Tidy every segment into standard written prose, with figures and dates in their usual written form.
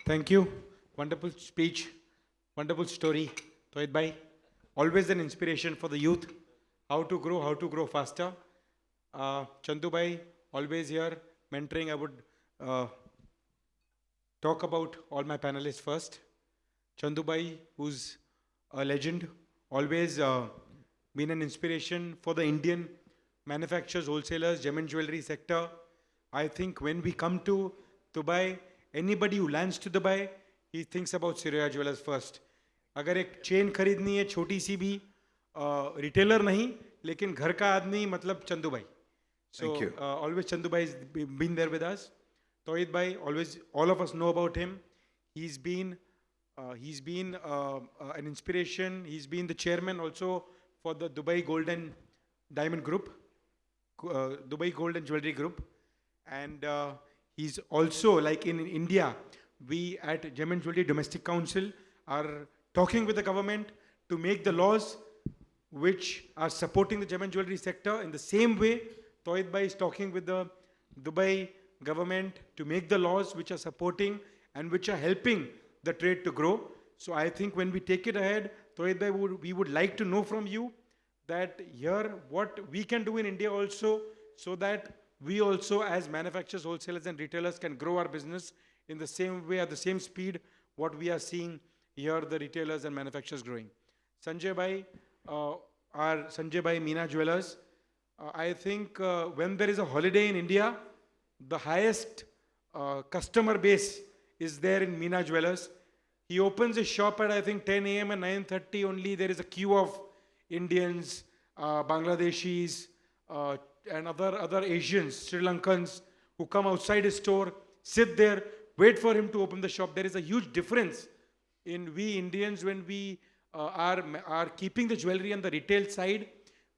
Thank you. Wonderful speech, wonderful story, Tohid bhai. Always an inspiration for the youth. How to grow faster. Chandu bhai, always here, mentoring. I would uh, talk about all my panelists first. Chandu bhai, who's a legend, always been an inspiration for the Indian manufacturers, wholesalers, gem and jewelry sector. I think when we come to Dubai, anybody who lands to Dubai, he thinks about Surya Jewelers first. अगर एक chain खरीदनी है छोटी सी भी retailer नहीं लेकिन घर का आदमी मतलब चंदू भाई so always Chandu bhai has been there with us. Tohid bhai, always all of us know about him. He's been an inspiration. He's been the chairman also for the Dubai Gold and Diamond Group, Dubai Gold and Jewelry Group, and he's also like in India. We at Gem and Jewelry Domestic Council are talking with the government to make the laws which are supporting the gem and jewelry sector. In the same way, Tohid bhai is talking with the Dubai government to make the laws which are supporting and which are helping the trade to grow. So I think when we take it ahead, Tohid bhai, we would like to know from you that here what we can do in India also so that we also as manufacturers, wholesalers and retailers can grow our business in the same way, at the same speed, what we are seeing here, the retailers and manufacturers growing. Sanjay bhai, our Sanjay bhai Meena Jewelers, I think when there is a holiday in India, the highest customer base is there in Meena Jewelers. He opens his shop at I think 10 a.m. and 9:30 only. There is a queue of Indians, Bangladeshis, and other Asians, Sri Lankans who come outside his store, sit there, wait for him to open the shop. There is a huge difference in we Indians when we are keeping the jewelry on the retail side.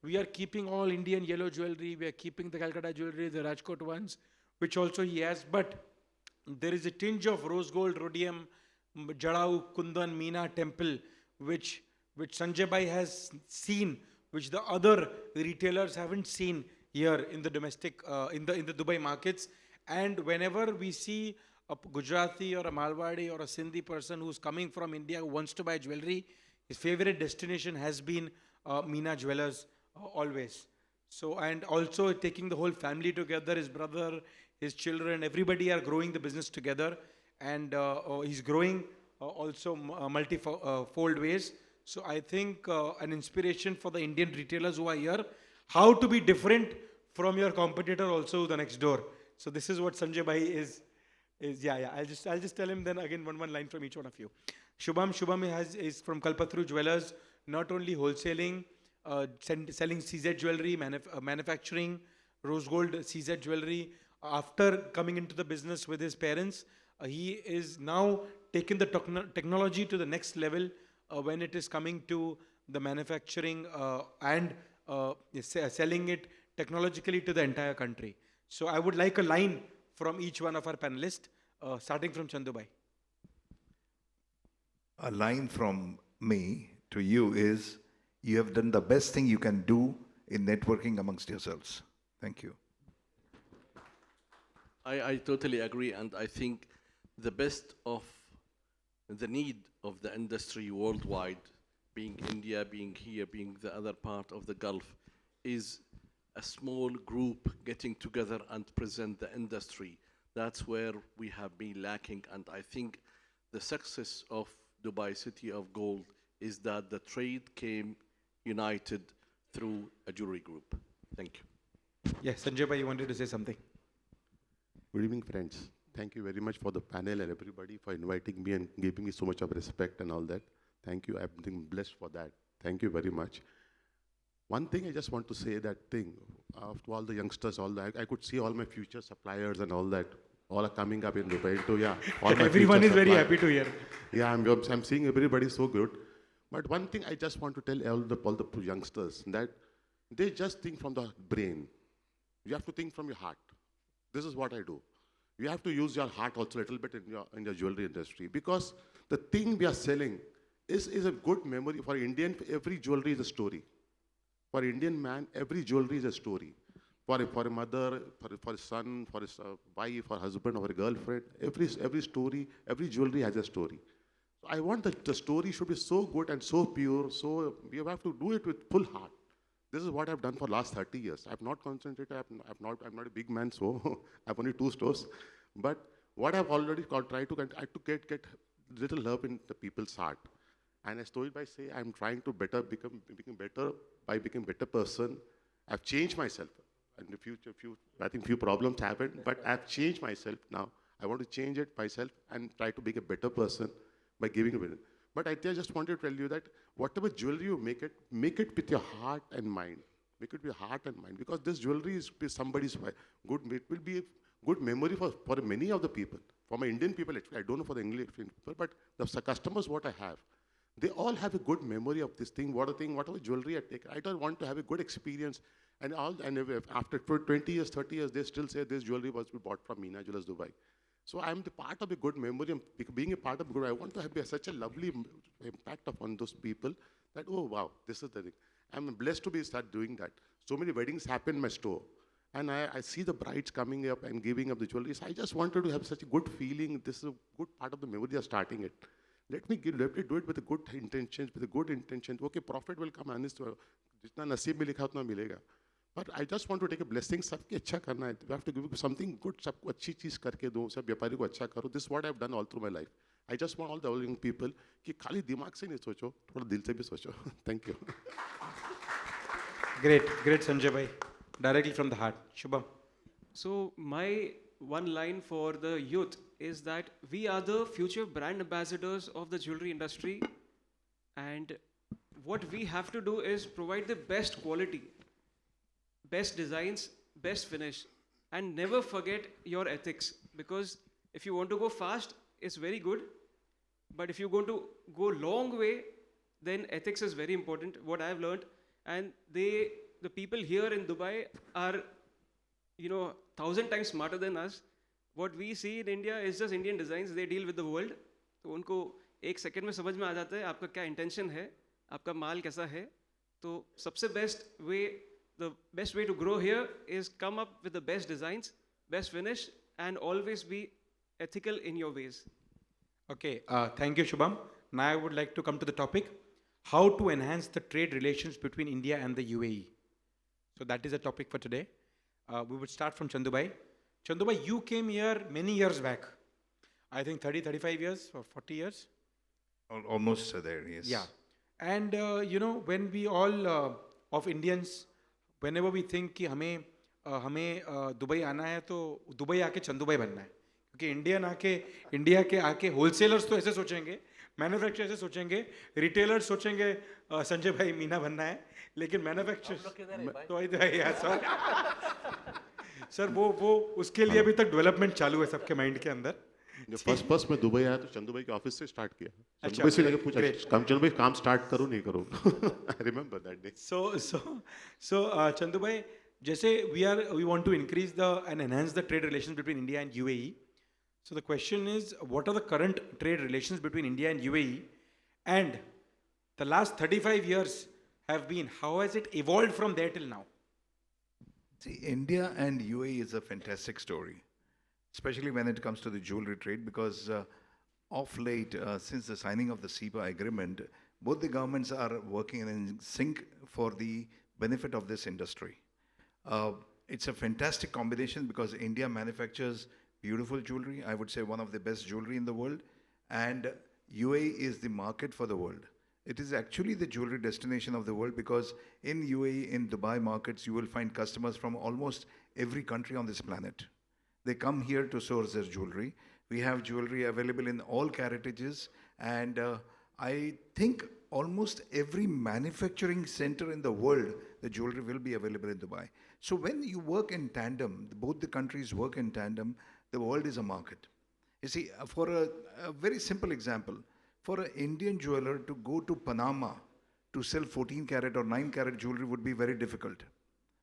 We are keeping all Indian yellow jewelry. We are keeping the Calcutta jewelry, the Rajkot ones, which also he has. But there is a tinge of rose gold, rhodium, Jadau, Kundan, Meena temple, which Sanjay bhai has seen, which the other retailers haven't seen here in the domestic, in the Dubai markets. And whenever we see a Gujarati or a Malwadi or a Sindhi person who's coming from India who wants to buy jewelry, his favorite destination has been Meena Jewelers always. So, and also taking the whole family together, his brother, his children, everybody are growing the business together. And he's growing also multi-fold ways. So I think an inspiration for the Indian retailers who are here, how to be different from your competitor also the next door. So this is what Sanjay bhai is yeah. I'll just tell him then again one line from each one of you. Shubham is from Kalpatru Jewelers, not only wholesaling, selling CZ jewelry, manufacturing, rose gold CZ jewelry. After coming into the business with his parents, he is now taking the technology to the next level when it is coming to the manufacturing and selling it technologically to the entire country. So I would like a line from each one of our panelists, starting from Chandu bhai. A line from me to you is, you have done the best thing you can do in networking amongst yourselves. Thank you. I totally agree, and I think the best of the need of the industry worldwide, being India, being here, being the other part of the Gulf, is a small group getting together and present the industry. That's where we have been lacking, and I think the success of Dubai City of Gold is that the trade came united through a jewelry group. Thank you. Yes, Sanjay bhai, you wanted to say something. Good evening, friends. Thank you very much for the panel and everybody for inviting me and giving me so much of respect and all that. Thank you. I've been blessed for that. Thank you very much. One thing I just want to say, that thing, to all the youngsters, all that, I could see all my future suppliers and all that, all are coming up in Dubai. So yeah, all my everyone is very happy to hear. Yeah, I'm seeing everybody so good. But one thing I just want to tell all the youngsters, that they just think from the brain. You have to think from your heart. This is what I do. You have to use your heart also a little bit in your jewelry industry, because the thing we are selling is a good memory. For Indian, every jewelry is a story. For Indian man, every jewelry is a story. for a mother, for a son, for his wife, or husband, or a girlfriend. Every story, every jewelry has a story. So I want the story should be so good and so pure. So we have to do it with full heart. This is what I've done for last 30 years. I've not concentrated. I'm not a big man, so I've only 2 stores. But what I've already tried to get little love in the people's heart. And I started by saying I'm trying to become better by becoming better person. I've changed myself. In the future, I think few problems happened, but I've changed myself now. I want to change it myself and try to be a better person by giving it. But I just wanted to tell you that whatever jewelry you make it with your heart and mind. Make it with your heart and mind, because this jewelry is somebody's good. It will be a good memory for many of the people. For my Indian people, actually, I don't know for the English people, but the customers what I have, they all have a good memory of this thing. Whatever jewelry I take, I don't want to have a good experience. And if after 20 years, 30 years, they still say this jewelry was bought from Meena Jewelers, Dubai. So I'm the part of a good memory. Being a part of good, I want to have such a lovely impact upon those people that, oh wow, this is the thing. I'm blessed to start doing that. So many weddings happen in my store. And I see the brides coming up and giving up the jewelry. So I just wanted to have such a good feeling. This is a good part of the memory of starting it. Let me do it with a good intentions, Okay, profit will come, honest. Jitna naseeb mein likha utna milega. But I just want to take a blessing. सबके अच्छा करना है. We have to give something good. सबको अच्छी चीज करके दो. सब व्यापारी को अच्छा करो. This is what I've done all through my life. I just want all the young people कि खाली दिमाग से नहीं सोचो, थोड़ा दिल से भी सोचो. Thank you. Great Sanjay bhai. Directly from the heart. Shubham. So my one line for the youth is that we are the future brand ambassadors of the jewelry industry, and what we have to do is provide the best quality, best designs, best finish, and never forget your ethics, because if you want to go fast, it's very good, but if you're going to go long way, then ethics is very important, what I've learned. And the people here in Dubai are 1,000 times smarter than us. What we see in India is just Indian designs. They deal with the world. तो उनको एक second में समझ में आ जाता है आपका क्या इंटेंशन है, आपका माल कैसा है. तो सबसे the best way to grow here is come up with the best designs, best finish, and always be ethical in your ways. Okay, thank you, Shubham. Now I would like to come to the topic, how to enhance the trade relations between India and the UAE. So that is the topic for today. We would start from Chandubai. Chandubai, you came here many years back. I think 30, 35 years or 40 years? Almost there, yes. Yeah. And, when we all of Indians, whenever we think कि हमें Dubai आना है तो Dubai आके चंदुबाई बनना है, क्योंकि India के आके होलसेलर्स तो ऐसे सोचेंगे, मैन्युफैक्चर ऐसे सोचेंगे, रिटेलर्स सोचेंगे संजय भाई मीना बनना है, लेकिन मैन्युफैक्चर तो सर वो उसके लिए अभी तक डेवलपमेंट चालू है सबके माइंड के अंदर. फर्स्ट में दुबई आया तो चंदुभाई के ऑफिस से स्टार्ट किया. चंदुभाई से लेके पूछा चंदुभाई काम स्टार्ट करो नहीं करो. I remember that day. So Chandubai, जैसे we want to increase and enhance the trade relations between India and UAE. So the question is, what are the current trade relations between India and UAE, and the last 35 years have been, how has it evolved from there till now? See, India and UAE is a fantastic story, especially when it comes to the jewelry trade, because of late, since the signing of the CEPA agreement, both the governments are working in sync for the benefit of this industry. It's a fantastic combination because India manufactures beautiful jewelry, I would say one of the best jewelry in the world, and UAE is the market for the world. It is actually the jewelry destination of the world, because in UAE, in Dubai markets, you will find customers from almost every country on this planet. They come here to source their jewelry. We have jewelry available in all caratages, and I think almost every manufacturing center in the world, the jewelry will be available in Dubai. So when you work in tandem, both the countries work in tandem, the world is a market. You see, for a very simple example, for an Indian jeweler to go to Panama to sell 14 karat or 9 karat jewelry would be very difficult,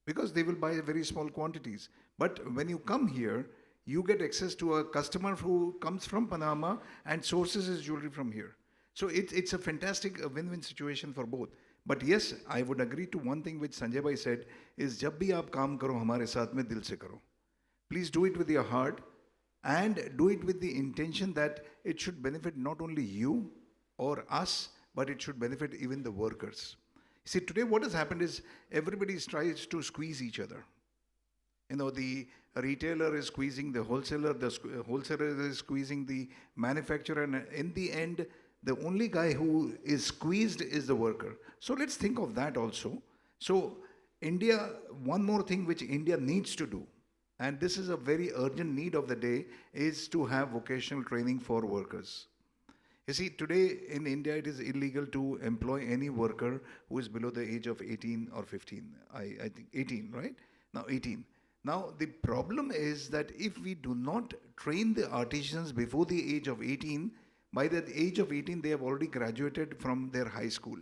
because they will buy very small quantities. But when you come here, you get access to a customer who comes from Panama and sources his jewelry from here. So it's a fantastic win-win situation for both. But yes, I would agree to one thing which Sanjay bhai said is जब भी आप काम करो हमारे साथ में दिल से करो. Please do it with your heart and do it with the intention that it should benefit not only you or us, but it should benefit even the workers. See, today what has happened is everybody tries to squeeze each other. You know, the retailer is squeezing the wholesaler, the wholesaler is squeezing the manufacturer, and in the end, the only guy who is squeezed is the worker. So let's think of that also. So India, one more thing which India needs to do, and this is a very urgent need of the day, is to have vocational training for workers. You see, today in India, it is illegal to employ any worker who is below the age of 18 or 15. I think 18, right? Now 18. Now, the problem is that if we do not train the artisans before the age of 18, by the age of 18, they have already graduated from their high school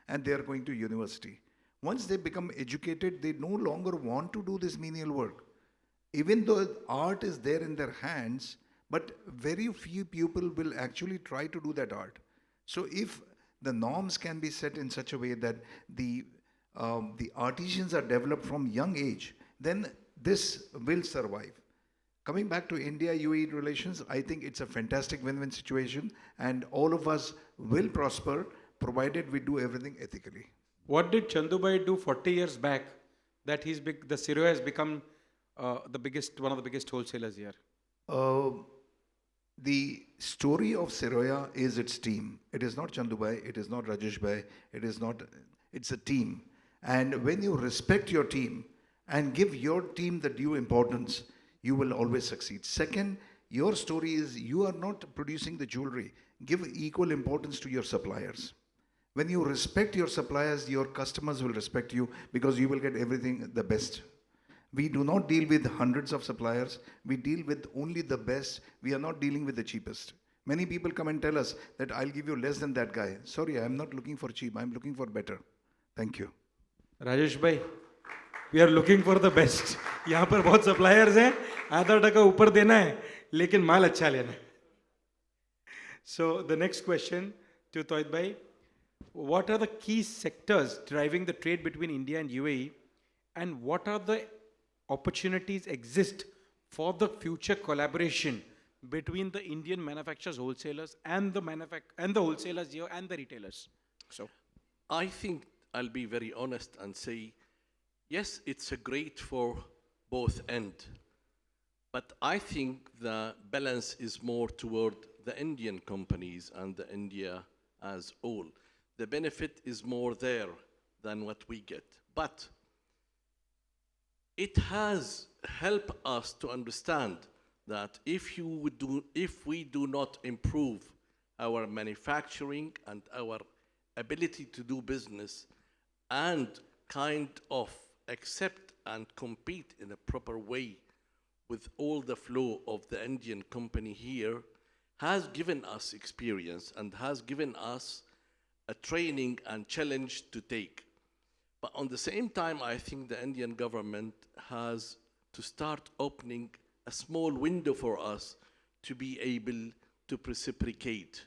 and they are going to university. Once they become educated, they no longer want to do this menial work. Even though art is there in their hands, but very few people will actually try to do that art. So if the norms can be set in such a way that the artisans are developed from young age, then this will survive. Coming back to India-UAE relations, I think it's a fantastic win-win situation, and all of us will prosper provided we do everything ethically. What did Chandubai do 40 years back that the Siroya has become one of the biggest wholesalers here? The story of Siroya is its team. It is not Chandubai, it is not Rajesh Bhai, it's a team. And when you respect your team and give your team the due importance, you will always succeed. Second, your story is you are not producing the jewelry. Give equal importance to your suppliers. When you respect your suppliers, your customers will respect you because you will get everything the best. We do not deal with hundreds of suppliers. We deal with only the best. We are not dealing with the cheapest. Many people come and tell us that I'll give you less than that guy. Sorry, I'm not looking for cheap. I'm looking for better. Thank you. Rajesh bhai, we are looking for the best. यहाँ पर बहुत suppliers हैं, आधा टका ऊपर देना है, लेकिन माल अच्छा लेना है. So the next question to Toit bhai, what are the key sectors driving the trade between India and UAE, and what are the opportunities exist for the future collaboration between the Indian manufacturers, wholesalers, and the wholesalers here and the retailers? So, I think I'll be very honest and say, yes, it's a great for both ends, but I think the balance is more toward the Indian companies and the India as whole. The benefit is more there than what we get, but it has helped us to understand that if we do not improve our manufacturing and our ability to do business and kind of accept and compete in a proper way with all the flow of the Indian company here, has given us experience and has given us a training and challenge to take. But on the same time, I think the Indian government has to start opening a small window for us to be able to reciprocate.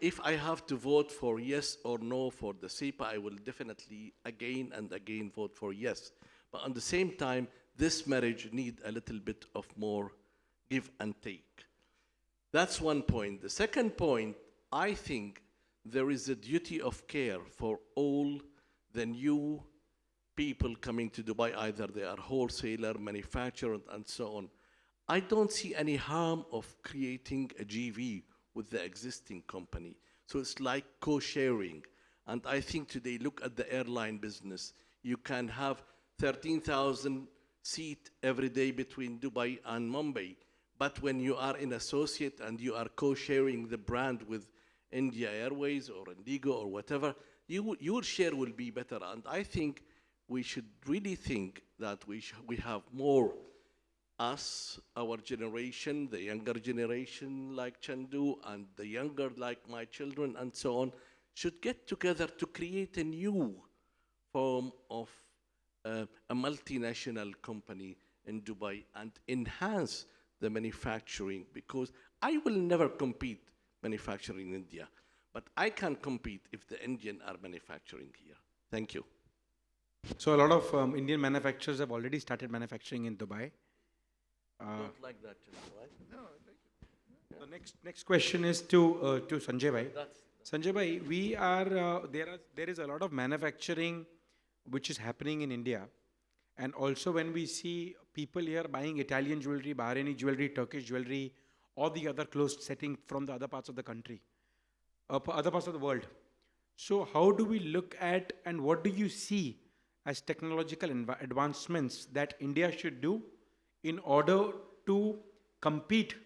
If I have to vote for yes or no for the CEPA, I will definitely again and again vote for yes. But at the same time, this marriage needs a little bit of more give and take. That's one point. The second point, I think there is a duty of care for all the new people coming to Dubai, either they are wholesaler, manufacturer, and so on. I don't see any harm of creating a GV with the existing company. So it's like co-sharing. And I think today, look at the airline business. You can have 13,000 seats every day between Dubai and Mumbai. But when you are an associate and you are co-sharing the brand with India Airways or Indigo or whatever, your share will be better. And I think we should really think that we have more us, our generation, the younger generation like Chandu, and the younger like my children and so on, should get together to create a new form of a multinational company in Dubai and enhance the manufacturing, because I will never compete manufacturing in India. But I can't compete if the Indian are manufacturing here. Thank you. So a lot of Indian manufacturers have already started manufacturing in Dubai. Don't like that, right? The next question is to Sanjay bhai. Sanjay bhai, there is a lot of manufacturing which is happening in India, and also when we see people here buying Italian jewelry, Bahraini jewelry, Turkish jewelry, or the other closed setting from the other parts of the country, other parts of the world. So how do we look at and what do you see as technological advancements that India should do in order to compete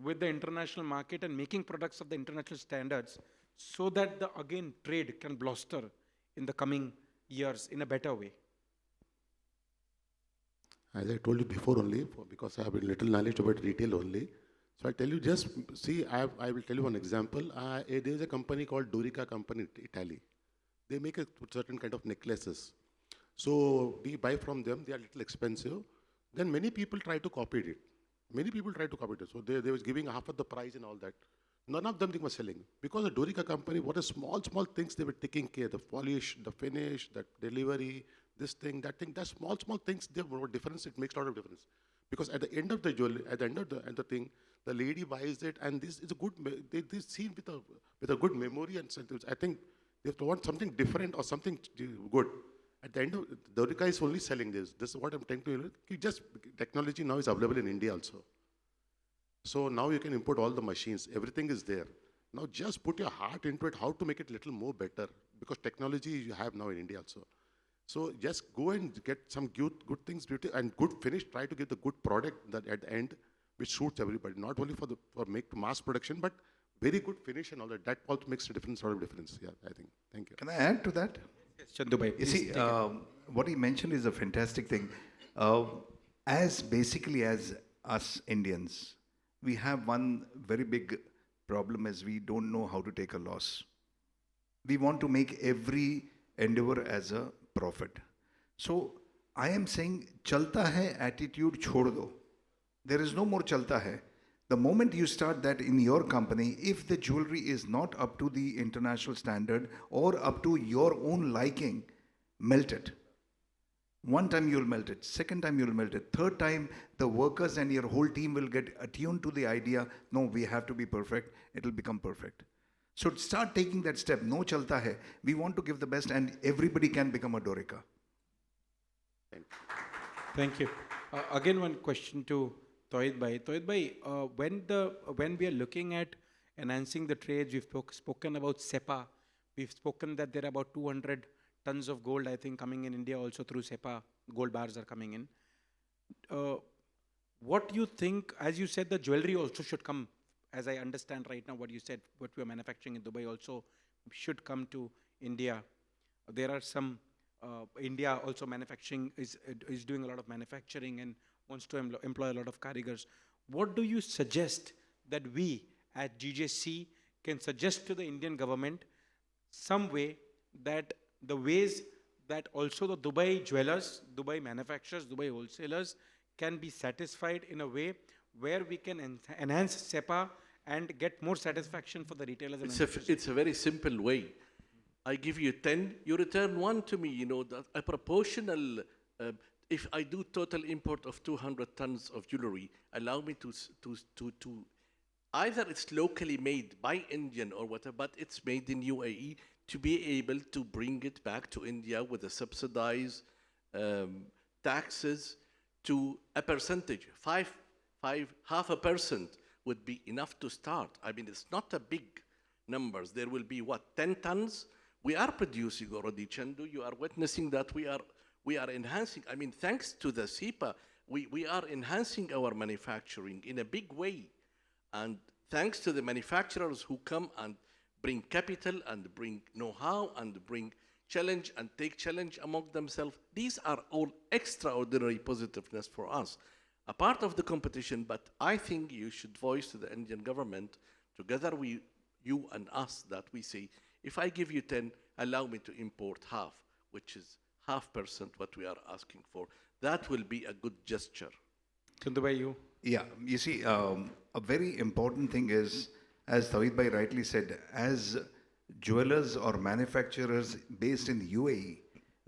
with the international market and making products of the international standards so that the again trade can blossom in the coming years in a better way? As I told you before only, because I have a little knowledge about retail only. So I tell you just, see, I will tell you one example. There is a company called Dorica company in Italy. They make a certain kind of necklaces. So we buy from them, they are little expensive. Then many people try to copy it. Many people try to copy it. So they was giving half of the price and all that. None of them they were selling. Because the Dorica company, what are small things they were taking care, the polish, the finish, the delivery, this thing, that thing, that small things, they were difference, it makes a lot of difference. Because at the end of the jewelry, at the end of the thing, the lady buys it, and this is a good, they see with a good memory, and I think they have to want something different or something good. At the end of, Dorica is only selling this. This is what I'm trying to, technology now is available in India also. So now you can import all the machines, everything is there. Now just put your heart into it, how to make it a little more better, because technology you have now in India also. So just go and get some good things, and good finish, try to get the good product that at the end, which suits everybody, not only for mass production, but very good finish and all that. That also makes a difference, sort of difference. Yeah, I think. Thank you. Can I add to that? Yes, Chandu bhai, You please see, take it. what he mentioned is a fantastic thing. Basically as us Indians, we have one very big problem is we don't know how to take a loss. We want to make every endeavor as a profit. So I am saying, chalta hai attitude chhod do. There is no more chalta hai. The moment you start that in your company, if the jewelry is not up to the international standard or up to your own liking, melt it. One time you'll melt it, second time you'll melt it, third time the workers and your whole team will get attuned to the idea, no, we have to be perfect, it'll become perfect. So start taking that step, no chalta hai. We want to give the best and everybody can become a Dorica. Thank you. Again, one question to Tohid bhai. Tohid bhai, when we are looking at enhancing the trades, we've spoken about SEPA. We've spoken that there are about 200 tons of gold, I think, coming in India also through SEPA. Gold bars are coming in. What do you think, as you said, the jewelry also should come, as I understand right now what you said, what we are manufacturing in Dubai also should come to India. There are some, India also manufacturing is doing a lot of manufacturing and wants to employ a lot of karigars. What do you suggest that we at GJC can suggest to the Indian government some way that the ways that also the Dubai jewelers, Dubai manufacturers, Dubai wholesalers can be satisfied in a way where we can enhance SEPA and get more satisfaction for the retailers and manufacturers? It's a very simple way. I give you 10, you return 1 to me, you know, that a proportional, if I do total import of 200 tons of jewelry, allow me to either it's locally made by Indian or whatever, but it's made in UAE, to be able to bring it back to India with a subsidized taxes to a percentage, half a percent would be enough to start. I mean, it's not a big numbers. There will be what, 10 tons? We are producing already, Chandu. You are witnessing that we are enhancing. I mean, thanks to the SEPA, we are enhancing our manufacturing in a big way. And thanks to the manufacturers who come and bring capital and bring know-how and bring challenge and take challenge among themselves. These are all extraordinary positiveness for us. A part of the competition, but I think you should voice to the Indian government, together you and us, that we say, if I give you 10, allow me to import half, which is 0.5% what we are asking for. That will be a good gesture. Chandu, you? Yeah, you see, a very important thing is, as Tawhid Bhai rightly said, as jewelers or manufacturers based in UAE,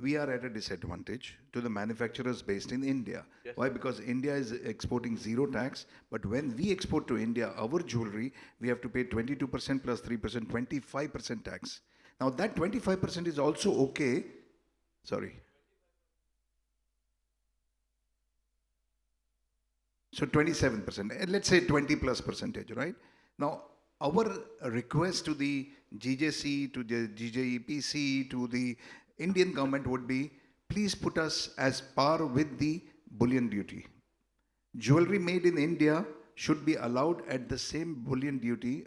we are at a disadvantage to the manufacturers based in India. Yes. Why? Because India is exporting zero tax, but when we export to India our jewelry, we have to pay 22% plus 3%, 25% tax. Now that 25% is also okay. Sorry. So 27%, let's say 20 plus percentage, right? Now, our request to the GJC, to the GJEPC, to the Indian government would be, please put us as par with the bullion duty. Jewelry made in India should be allowed at the same bullion duty,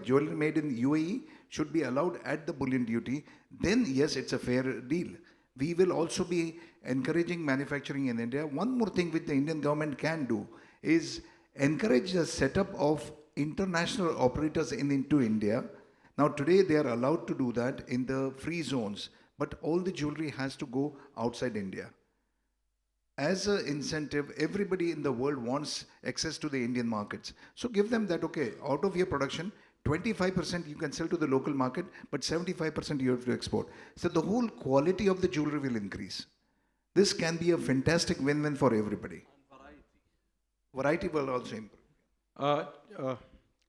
jewelry made in UAE should be allowed at the bullion duty. Then yes, it's a fair deal. We will also be encouraging manufacturing in India. One more thing which the Indian government can do is encourage the setup of international operators into India. Now today they are allowed to do that in the free zones, but all the jewelry has to go outside India. As an incentive, everybody in the world wants access to the Indian markets. So give them that, okay, out of your production, 25% you can sell to the local market, but 75% you have to export. So the whole quality of the jewelry will increase. This can be a fantastic win-win for everybody. Variety will also improve.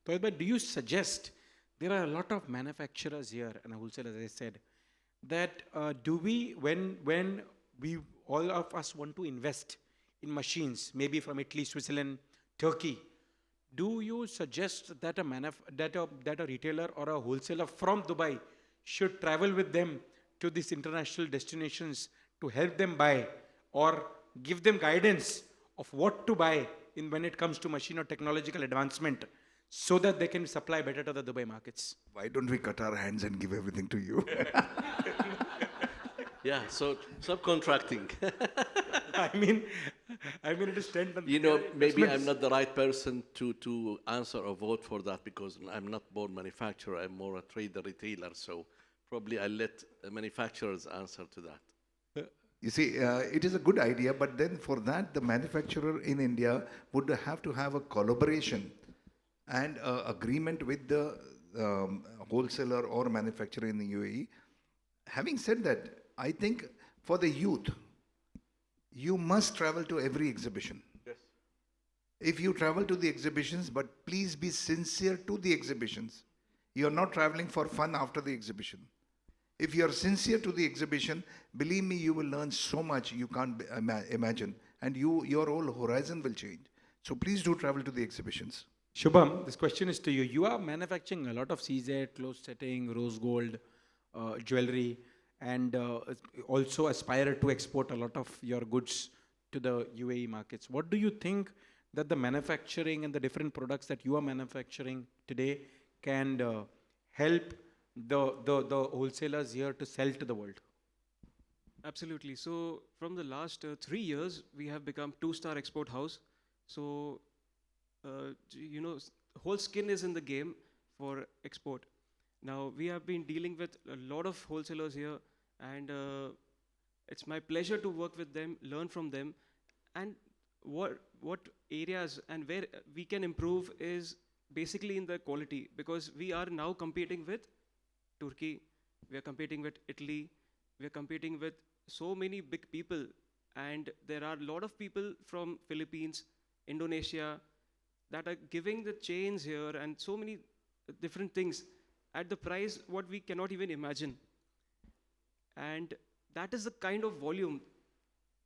Toyib, do you suggest, there are a lot of manufacturers here and wholesalers, as I said, that do we, when we, all of us want to invest in machines, maybe from Italy, Switzerland, Turkey, do you suggest that a retailer or a wholesaler from Dubai should travel with them to these international destinations to help them buy or give them guidance of what to buy when it comes to machine or technological advancement so that they can supply better to the Dubai markets? Why don't we cut our hands and give everything to you? Yeah, so subcontracting. I mean, it is 10. You know, maybe I'm not the right person to answer or vote for that because I'm not born manufacturer. I'm more a trader, retailer. So probably I'll let manufacturers answer to that. You see, it is a good idea, but then for that, the manufacturer in India would have to have a collaboration and agreement with the wholesaler or manufacturer in the UAE. Having said that, I think for the youth, you must travel to every exhibition. Yes. If you travel to the exhibitions, but please be sincere to the exhibitions. You're not traveling for fun after the exhibition. If you're sincere to the exhibition, believe me, you will learn so much you can't imagine. And your whole horizon will change. So please do travel to the exhibitions. Shubham, this question is to you. You are manufacturing a lot of CZ, close setting, rose gold, jewelry, and also aspire to export a lot of your goods to the UAE markets. What do you think that the manufacturing and the different products that you are manufacturing today can help the wholesalers here to sell to the world? Absolutely. So from the last 3 years, we have become 2-star export house. So, whole skin is in the game for export. Now, we have been dealing with a lot of wholesalers here, and it's my pleasure to work with them, learn from them, and what areas and where we can improve is basically in the quality, because we are now competing with Turkey, we are competing with Italy, we are competing with so many big people, and there are a lot of people from Philippines, Indonesia, that are giving the chains here and so many different things at the price what we cannot even imagine. And that is the kind of volume.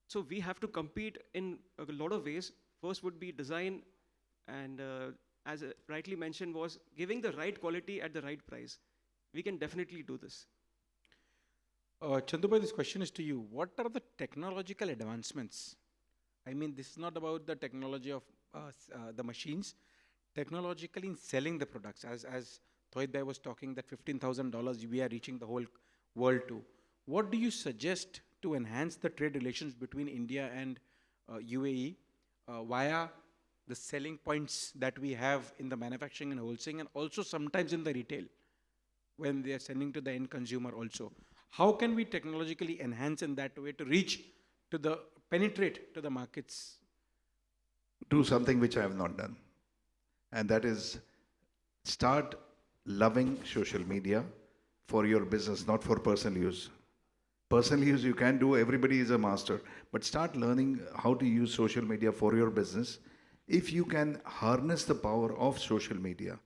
So we have to compete in a lot of ways. First would be design, and as rightly mentioned, was giving the right quality at the right price. We can definitely do this. Chandubai, this question is to you. What are the technological advancements? I mean, this is not about the technology of the machines, technologically in selling the products. As Thoid was talking, that $15,000 we are reaching the whole world to. What do you suggest to enhance the trade relations between India and UAE via the selling points that we have in the manufacturing and wholesaling, and also sometimes in the retail when they are sending to the end consumer also? How can we technologically enhance in that way to reach to the, penetrate to the markets? Do something which I have not done. And that is start loving social media for your business, not for personal use. Personal use you can do, everybody is a master, but start learning how to use social media for your business. If you can harness the power of social media,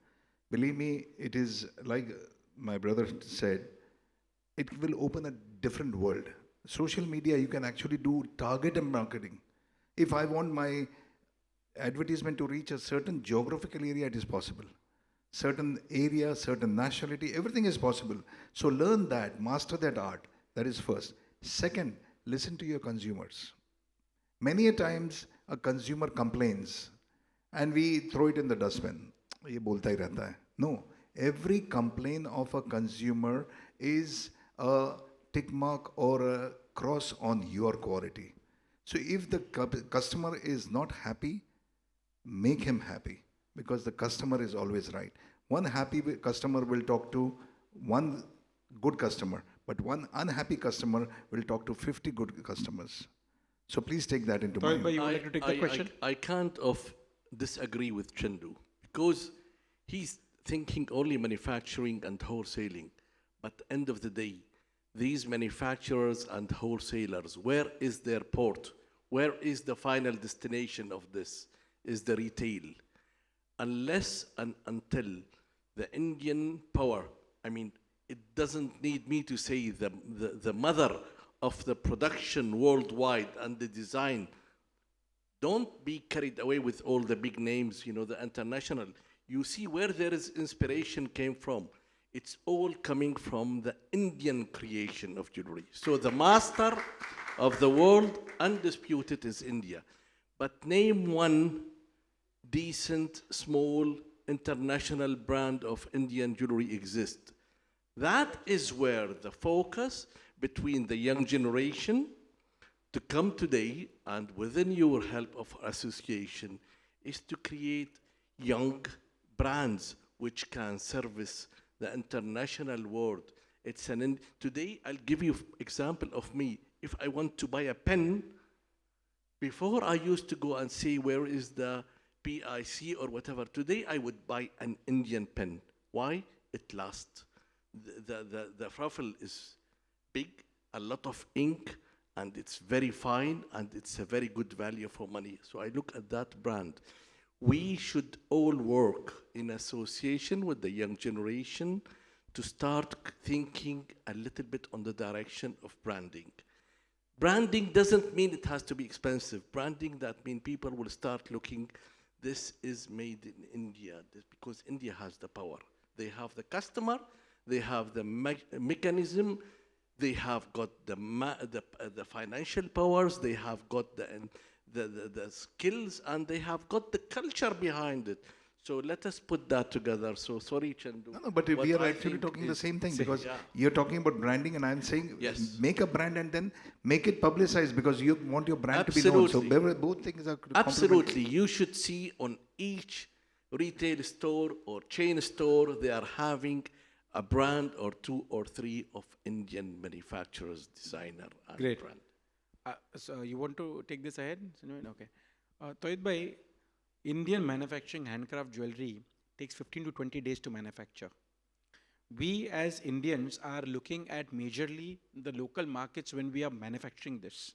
believe me, it is like my brother said, it will open a different world. Social media, you can actually do targeted marketing. If I want my advertisement to reach a certain geographical area, it is possible. Certain area, certain nationality, everything is possible. So learn that, master that art. That is first. Second, listen to your consumers. Many a times a consumer complains and we throw it in the dustbin. ये बोलता ही रहता है. No, every complaint of a consumer is a tick mark or a cross on your quality. So if the customer is not happy, make him happy, because the customer is always right. One happy customer will talk to one good customer, but one unhappy customer will talk to 50 good customers. So please take that into Tawid mind. bhai, you would like to take the question? I can't disagree with Chandu, because he's thinking only manufacturing and wholesaling. But at the end of the day, these manufacturers and wholesalers, where is their port? Where is the final destination of this? Is the retail. Unless and until the Indian power, I mean, it doesn't need me to say the mother of the production worldwide and the design. Don't be carried away with all the big names, you know, the international. You see where there is inspiration came from. It's all coming from the Indian creation of jewelry. So the master of the world, undisputed, is India. But name one decent, small, international brand of Indian jewelry exists. That is where the focus between the young generation to come today, and within your help of association, is to create young brands which can service the international world. Today, I'll give you example of me. If I want to buy a pen, before I used to go and see where is the PIC or whatever. Today, I would buy an Indian pen. Why? It lasts. The ruffle is big, a lot of ink, and it's very fine, and it's a very good value for money. So I look at that brand. We should all work in association with the young generation to start thinking a little bit on the direction of branding. Branding doesn't mean it has to be expensive. Branding, that means people will start looking, this is made in India, because India has the power. They have the customer, they have the mechanism, they have got the financial powers, they have got the skills, and they have got the culture behind it. So let us put that together. So sorry, Chandu. No, but we are actually talking the same thing, because you're talking about branding and I'm saying make a brand and then make it publicized, because you want your brand to be known. So both things are absolutely. You should see on each retail store or chain store, they are having a brand or two or three of Indian manufacturers, designer, and Great. brand. So you want to take this ahead? Okay. Tawid bhai, Indian manufacturing handcraft jewelry takes 15 to 20 days to manufacture. We as Indians are looking at majorly the local markets when we are manufacturing this.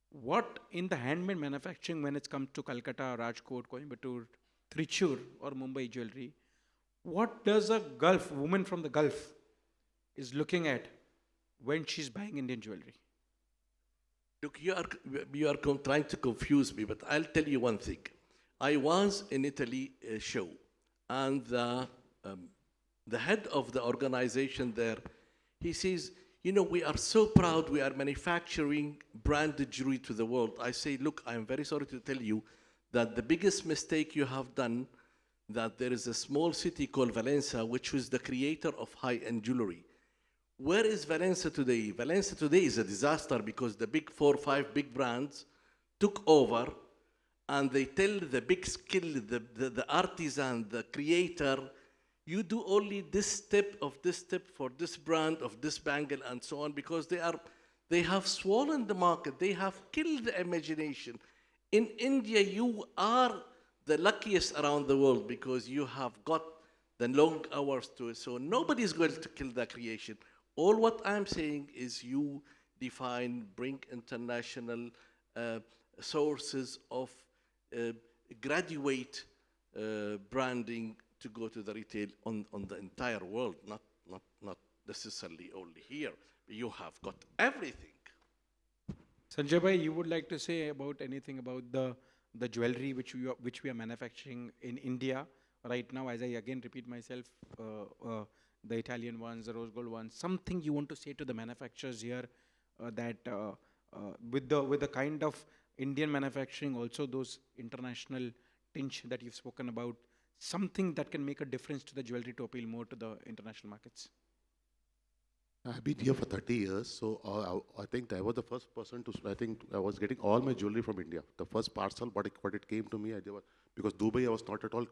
What in the handmade manufacturing, when it's come to Calcutta, Rajkot, Coimbatore, Trichur or Mumbai jewelry, what does a Gulf, woman from the Gulf is looking at when she's buying Indian jewelry? Look, you are trying to confuse me, but I'll tell you one thing. I was in Italy a show, and the head of the organization there, he says, you know, we are so proud we are manufacturing branded jewelry to the world. I say, look, I'm very sorry to tell you that the biggest mistake you have done, that there is a small city called Valencia, which was the creator of high-end jewelry. Where is Valencia today? Valencia today is a disaster because the big 4 or 5 big brands took over, and they tell the big skill, the artisan, the creator, you do only this step for this brand of this bangle and so on, because they have swollen the market, they have killed the imagination. In India, you are the luckiest around the world because you have got the long hours to it. So nobody is going to kill the creation. All what I'm saying is you define, bring international sources of graduate branding to go to the retail on the entire world, not necessarily only here. You have got everything. Sanjay bhai, you would like to say about anything about the jewelry which we are manufacturing in India right now? As I again repeat myself, the Italian ones, the rose gold ones. Something you want to say to the manufacturers here that with the kind of Indian manufacturing, also those international tinge that you've spoken about, something that can make a difference to the jewelry to appeal more to the international markets. I've been here for 30 years, so I think I was the first person to, I think I was getting all my jewelry from India. The first parcel, what it came to me, because Dubai I was not at all,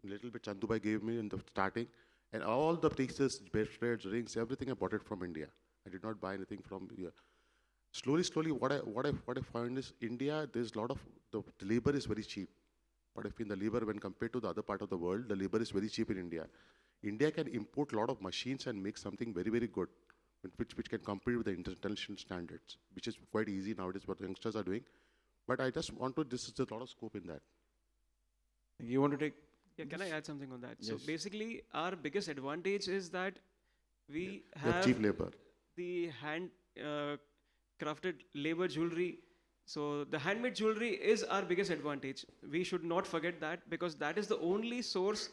little bit Chandubai gave me in the starting, and all the pieces, bracelets, rings, everything I bought it from India. I did not buy anything from here. Slowly, what I find is India, there's a lot of, the labor is very cheap. But if in the labor, when compared to the other part of the world, the labor is very cheap in India. India can import a lot of machines and make something very, very good, which can compete with the international standards, which is quite easy nowadays what the youngsters are doing. But I just want to, this is a lot of scope in that. You want to take? Yeah, can I add something on that? Yes. So basically, our biggest advantage is that we You have cheap labor. the hand crafted labor jewelry. So the handmade jewelry is our biggest advantage. We should not forget that, because that is the only source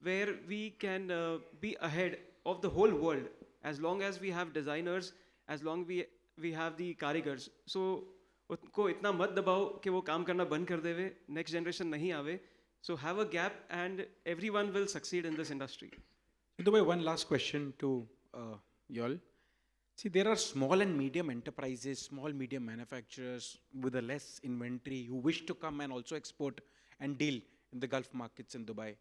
where we can be ahead of the whole world. As long as we have designers, as long we have the karigars. So उनको इतना मत दबाओ कि वो काम करना बंद कर देवे, next generation नहीं आवे. So have a gap and everyone will succeed in this industry. Dubai, one last question to y'all. See, there are small and medium enterprises, small, medium manufacturers with a less inventory who wish to come and also export and deal in the Gulf markets in Dubai.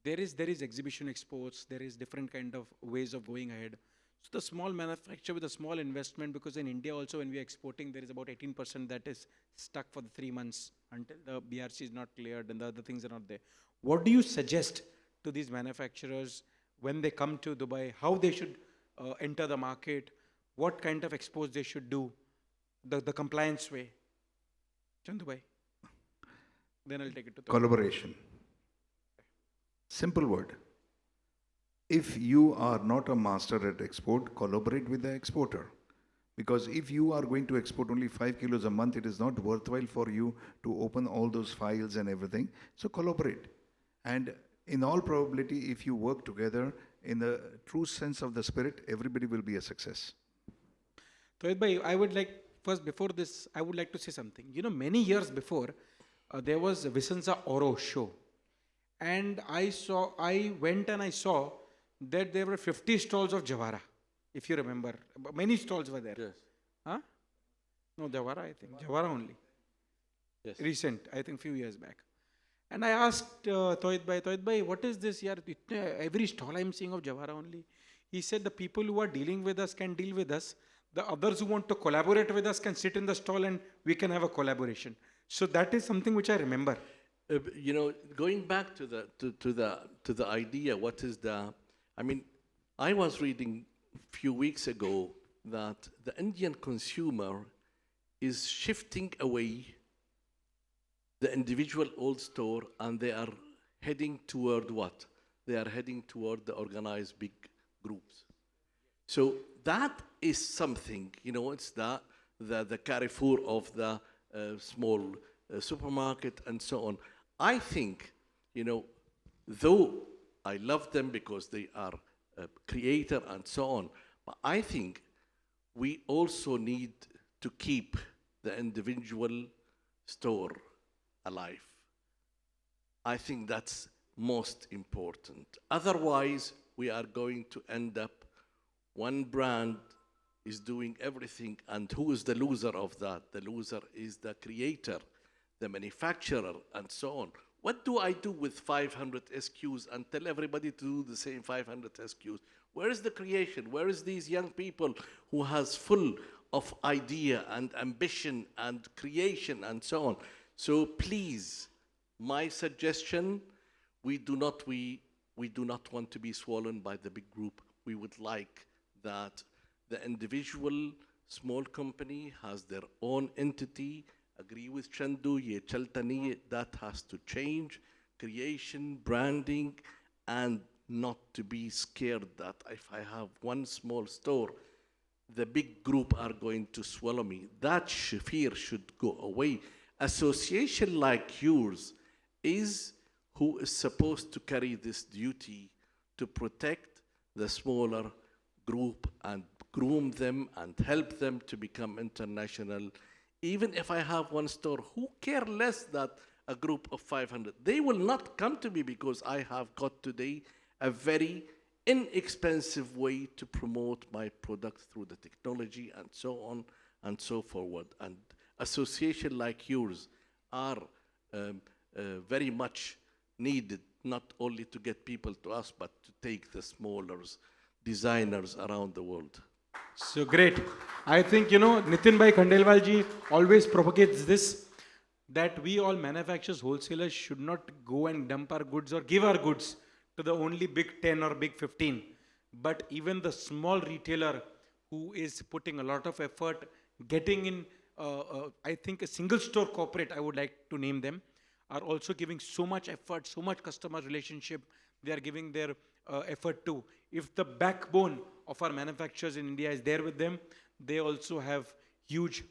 There is exhibition exports, there is different kind of ways of going ahead. So the small manufacturer with a small investment, because in India also when we are exporting, there is about 18% that is stuck for the 3 months until the BRC is not cleared and the other things are not there. What do you suggest to these manufacturers when they come to Dubai, how they should enter the market, what kind of exports they should do, the compliance way? Chandubai. Then I'll take it to Collaboration. Simple word. If you are not a master at export, collaborate with the exporter. Because if you are going to export only 5 kilos a month, it is not worthwhile for you to open all those files and everything. So collaborate. And in all probability, if you work together in the true sense of the spirit, everybody will be a success. Tohid bhai, I would like, first before this, I would like to say something. You know, many years before, there was a Vicenza Oro show. And I went and I saw that there were 50 stalls of Jawara, if you remember. Many stalls were there. Yes. Huh? No, Jawara, I think. Jawara only. Yes. Recent, I think few years back. And I asked Tohid bhai, what is this yaar? Every stall I'm seeing of Jawara only. He said the people who are dealing with us can deal with us. The others who want to collaborate with us can sit in the stall and we can have a collaboration. So that is something which I remember. You know, going back to the idea, what is the? I mean, I was reading a few weeks ago that the Indian consumer is shifting away the individual old store, and they are heading toward what? They are heading toward the organized big groups. So that is something, you know, it's the Carrefour of the small supermarket and so on. I think, you know, though I love them because they are a creator and so on, but I think we also need to keep the individual store alive. I think that's most important. Otherwise, we are going to end up one brand is doing everything, and who is the loser of that? The loser is the creator, the manufacturer, and so on. What do I do with 500 SKUs and tell everybody to do the same 500 SKUs? Where is the creation? Where is these young people who has full of idea and ambition and creation and so on? So please, my suggestion, we We do not want to be swollen by the big group. We would like that the individual small company has their own entity. Agree with Chandu, ye chaltani, that has to change. Creation, branding, and not to be scared that if I have one small store, the big group are going to swallow me. That fear should go away. Association like yours is who is supposed to carry this duty to protect the smaller group and groom them and help them to become international. Even if I have one store, who care less that a group of 500? They will not come to me because I have got today a very inexpensive way to promote my product through the technology and so on and so forward. And association like yours are very much needed, not only to get people to us, but to take the smaller designers around the world. So great. I think, Nitin Bhai Khandelwal ji always propagates this, that we all manufacturers, wholesalers should not go and dump our goods or give our goods to the only big 10 or big 15. But even the small retailer who is putting a lot of effort, getting in, I think a single store corporate, I would like to name them, are also giving so much effort, so much customer relationship, they are giving their effort to. If the backbone of our manufacturers in India is there with them, they also have huge,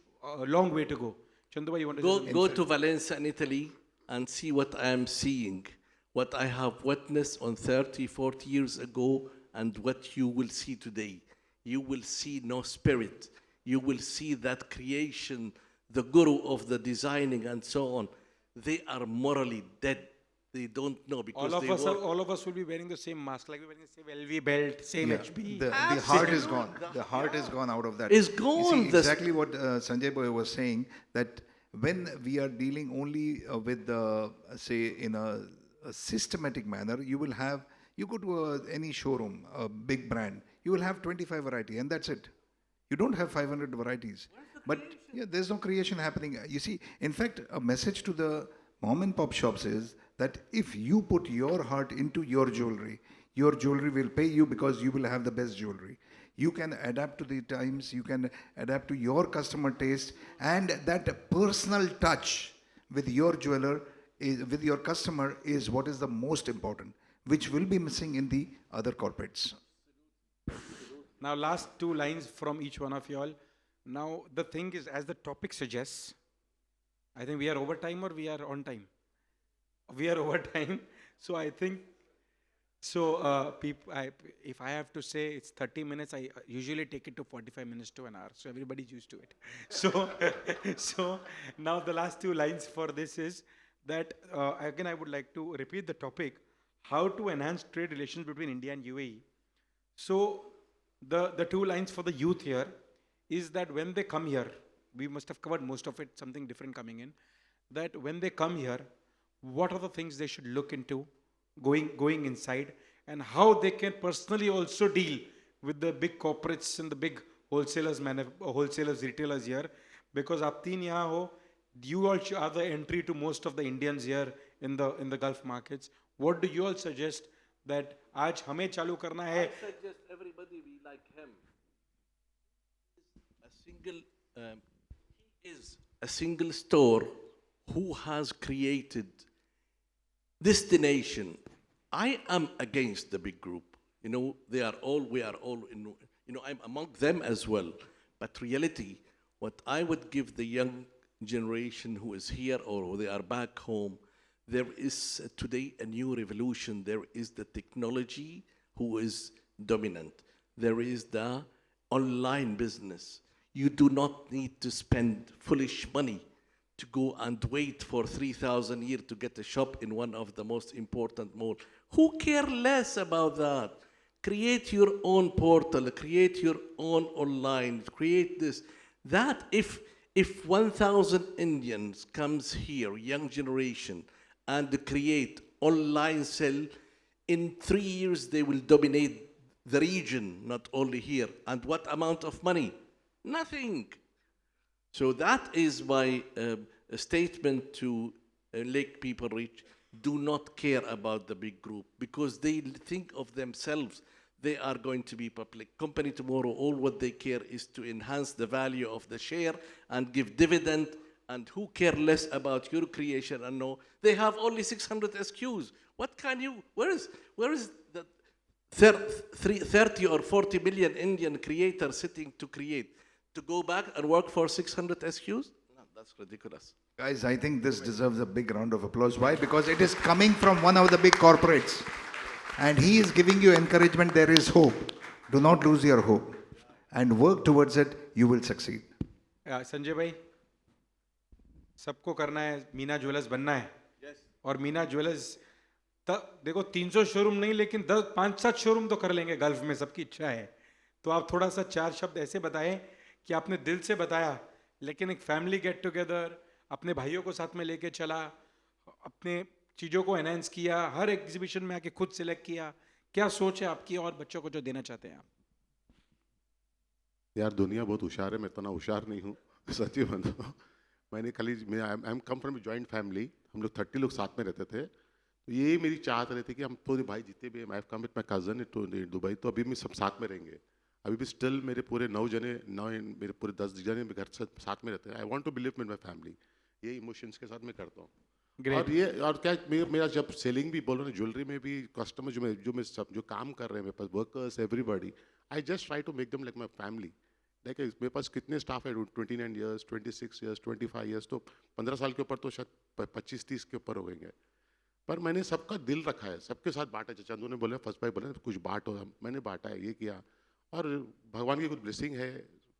long way to go. Chandu, you want to go to Valencia in Italy and see what I am seeing, what I have witnessed on 30, 40 years ago, and what you will see today. You will see no spirit. You will see that creation, the guru of the designing and so on. They are morally dead. They don't know because all of us will be wearing the same mask, like we're wearing the same LV belt, same HB. The heart is gone. The heart is gone out of that. It's gone. You see, exactly what Sanjay Boy was saying, that when we are dealing only with, say, in a systematic manner, you go to any showroom, a big brand, you will have 25 variety and that's it. You don't have 500 varieties. But yeah, there's no creation happening. You see, in fact, a message to the mom and pop shops is that if you put your heart into your jewelry will pay you because you will have the best jewelry. You can adapt to the times, you can adapt to your customer taste, and that personal touch with your jeweler, with your customer is what is the most important, which will be missing in the other corporates. Now, last two lines from each one of you all. Now, the thing is, as the topic suggests, I think we are over time or we are on time? We are over time. So I think, if I have to say it's 30 minutes, I usually take it to 45 minutes to an hour. So everybody's used to it. So now the last two lines for this is that, again, I would like to repeat the topic, how to enhance trade relations between India and UAE. So the two lines for the youth here is that when they come here, we must have covered most of it, something different coming in, that when they come here, what are the things they should look into going inside, and how they can personally also deal with the big corporates and the big wholesalers, retailers here, because aap teen yahan ho, you all are the entry to most of the Indians here in the Gulf markets. What do you all suggest that aaj hame chalu karna hai? I suggest everybody be like him. He is a single store who has created destination. I am against the big group. We are all, I'm among them as well. But reality, what I would give the young generation who is here or they are back home, there is today a new revolution. There is the technology who is dominant. There is the online business. You do not need to spend foolish money to go and wait for 3,000 years to get a shop in one of the most important malls. Who care less about that? Create your own portal, create your own online, create this. That if 1,000 Indians comes here, young generation, and create online sell, in 3 years they will dominate the region, not only here. And what amount of money? Nothing. So that is my statement to Lake people reach. do not care about the big group because they think of themselves. They are going to be public company tomorrow. All what they care is to enhance the value of the share and give dividend. And who care less about your creation? And no, they have only 600 SQs. What can you? Where is the 30 or 40 million Indian creators sitting to create to go back and work for 600 SQs? No, that's ridiculous. Guys, I think this deserves a big round of applause. Why? Because it is coming from one of the big corporates. And he is giving you encouragement. There is hope. Do not lose your hope. And work towards it. You will succeed. Sanjay भाई, सबको करना है, Meena jewellers बनना है. और Meena jewellers देखो 300 showroom नहीं, लेकिन 5-7 शोरूम तो कर लेंगे गल्फ में, सबकी इच्छा है. तो आप थोड़ा सा 4 शब्द ऐसे बताएं कि आपने दिल से बताया, लेकिन एक फैमिली गेट टुगेदर, अपने भाइयों को साथ में लेके चला, अपने चीज़ों को एनहांस किया, हर एग्जीबिशन में आके खुद सिलेक्ट किया. क्या सोच है आपकी और बच्चों को जो देना चाहते हैं आप? यार दुनिया बहुत होशियार है, मैं इतना होशियार नहीं हूँ, सच्ची बात है. मैंने खाली I am come from joint family, हम लोग 30 लोग साथ में रहते थे. तो ये मेरी चाहत रहती कि हम पूरे भाई जितने भी, I have come with my cousin to Dubai, तो अभी भी सब साथ में रहेंगे. अभी भी स्टिल मेरे पूरे 9 जने, मेरे पूरे 10 जने घर से साथ में रहते हैं. I want to believe with my family. ये इमोशंस के साथ मैं करता हूँ. और ये और क्या मेरा जब सेलिंग भी बोलो ना, ज्वेलरी में भी कस्टमर जो काम कर रहे हैं मेरे पास, workers everybody, I just try to make them like my family. देखिए मेरे पास कितने स्टाफ है, 29 ईयर्स, 26 ईयर्स, 25 ईयर्स, तो 15 साल के ऊपर तो शायद 25-30 के ऊपर हो गए. पर मैंने सबका दिल रखा है, सबके साथ बांटा. चंदू ने बोला, फर्स्ट भाई बोले कुछ बांटो, मैंने बांटा है, ये किया. और भगवान की कुछ ब्लेसिंग है,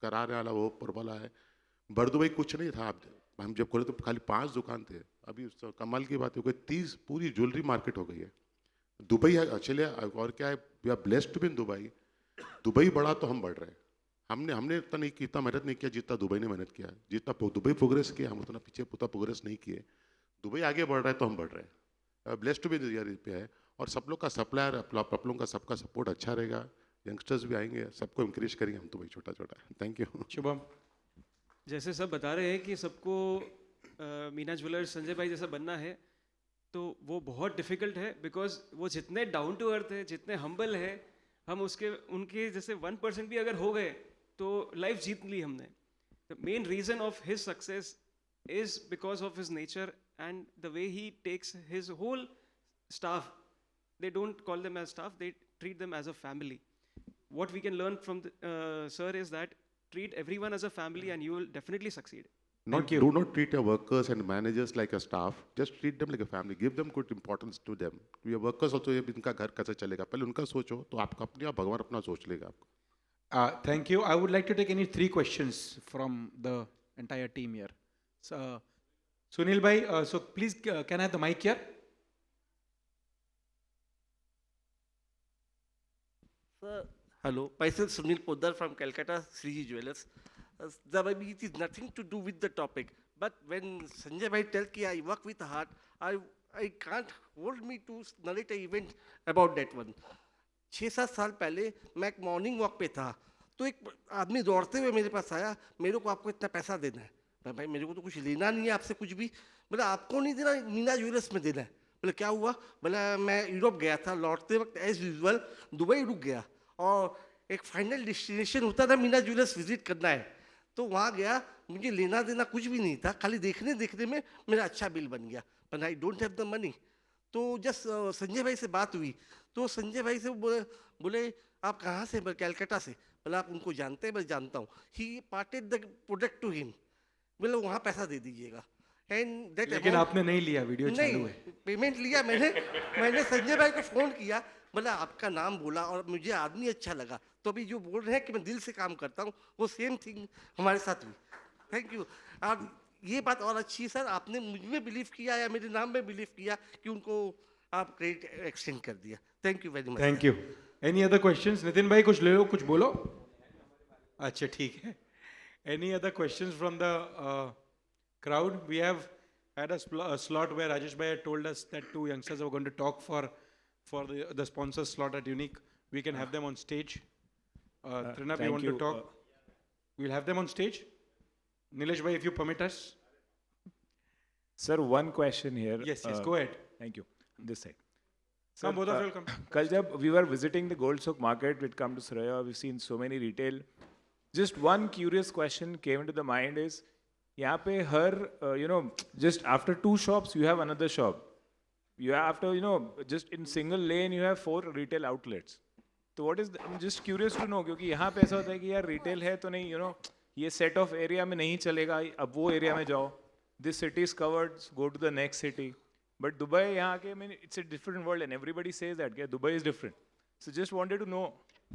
कराने वाला वो ऊपर वाला है. बर्दुबई कुछ नहीं था, हम जब खोले तो खाली 5 दुकान थे. अभी कमाल की बात है कोई 30 पूरी ज्वेलरी मार्केट हो गई है. दुबई है चलिए, और क्या है, we are blessed to be in Dubai. Dubai बढ़ा तो हम बढ़ रहे हैं. हमने इतना नहीं किया, मेहनत नहीं किया जितना दुबई ने मेहनत किया. जितना दुबई प्रोग्रेस किया, हम उतना पीछे उतना प्रोग्रेस नहीं किए. दुबई आगे बढ़ रहा है तो हम बढ़ रहे हैं. ब्लेस्ड टू बी पे है. और सब लोग का सप्लायर, आप लोगों का सबका सपोर्ट अच्छा रहेगा. यंगस्टर्स भी आएंगे, सबको इंकरेज करेंगे हम. तो भाई छोटा छोटा. Thank you. शुभम, जैसे सब बता रहे हैं कि सबको मीना ज्वेलर्स संजय भाई जैसा बनना है, तो वो बहुत डिफ़िकल्ट है. बिकॉज वो जितने डाउन टू अर्थ है, जितने हम्बल है, हम उनके जैसे 1% भी अगर हो गए तो लाइफ जीत ली हमने. The main reason of his success is because of his nature and the way he takes his whole staff. They don't call them as staff, they treat them as a family. What we can learn from sir is that treat everyone as a family and you will definitely succeed. Do not treat your workers and managers like a staff. Just treat them like a family. Give them good importance to them. Your workers also, ये इनका घर कैसे चलेगा, पहले उनका सोचो, तो आपका अपने आप भगवान अपना सोच लेगा आपको. Thank you. I would like to take any 3 questions from the entire team here. So, Sunil bhai, so please, can I have the mic here? Sir, hello. Myself Sunil Poddar from Calcutta, Sriji Jewelers. It is nothing to do with the topic. But when Sanjay bhai tells me I work with heart, I can't hold me to narrate an event about that one. 6-7 साल पहले मैं एक morning walk पे था, तो एक आदमी दौड़ते हुए मेरे पास आया, मेरे को आपको इतना पैसा देना है. भाई मेरे को तो कुछ लेना नहीं है आपसे कुछ भी. बोला आपको नहीं देना, मीना ज्वेलर्स में देना है. बोले क्या हुआ? बोला मैं यूरोप गया था, लौटते वक्त एज यूजुअल दुबई रुक गया, और एक फाइनल डेस्टिनेशन होता था मीना ज्वेलर्स विजिट करना है. तो वहाँ गया, मुझे लेना देना कुछ भी नहीं था, खाली देखने में मेरा अच्छा बिल बन गया. But I don't have the money. तो जस्ट संजय भाई से बात हुई, तो संजय भाई से बोले आप कहाँ से? कैलकाटा से. बोला आप उनको जानते हैं? मैं जानता हूँ. He parted the product to him. बोले वहाँ पैसा दे दीजिएगा. एंड दैट लेकिन आपने नहीं लिया, वीडियो चालू है. पेमेंट लिया मैंने संजय भाई को फ़ोन किया, बोला आपका नाम बोला और मुझे आदमी अच्छा लगा, तो अभी जो बोल रहे हैं कि मैं दिल से काम करता हूँ, वो सेम थिंग हमारे साथ हुई. Thank you. और ये बात और अच्छी है सर, आपने मुझ में बिलीव किया या मेरे नाम में बिलीव किया कि उनको आप क्रेडिट एक्सटेंड कर दिया. Thank you very much. Thank you. Any other questions? Nitin भाई कुछ ले लो, कुछ बोलो. अच्छा ठीक है. Any other questions from the crowd? We have had a slot where Rajesh bhai had told us that 2 youngsters are going to talk for the sponsor slot at Unique. We can have them on stage. Trinab, you want to talk? We'll have them on stage. Nilesh bhai, if you permit us. Sir, one question here. Yes, go ahead. Thank you. This side. Come, both of you come. कल जब we were visiting the Gold Souk market, we'd come to Suraya, we've seen so many retail. Just one curious question came into the mind is, यहाँ पे हर, just after 2 shops, you have another shop. You have after, just in single lane, you have 4 retail outlets. So what is, I'm just curious to know, क्योंकि यहाँ पे ऐसा होता है कि यार retail है तो नहीं, ये set of area में नहीं चलेगा, अब वो area में जाओ. This city is covered, go to the next city. But Dubai, यहाँ के, I mean, it's a different world and everybody says that, yeah, Dubai is different. So just wanted to know.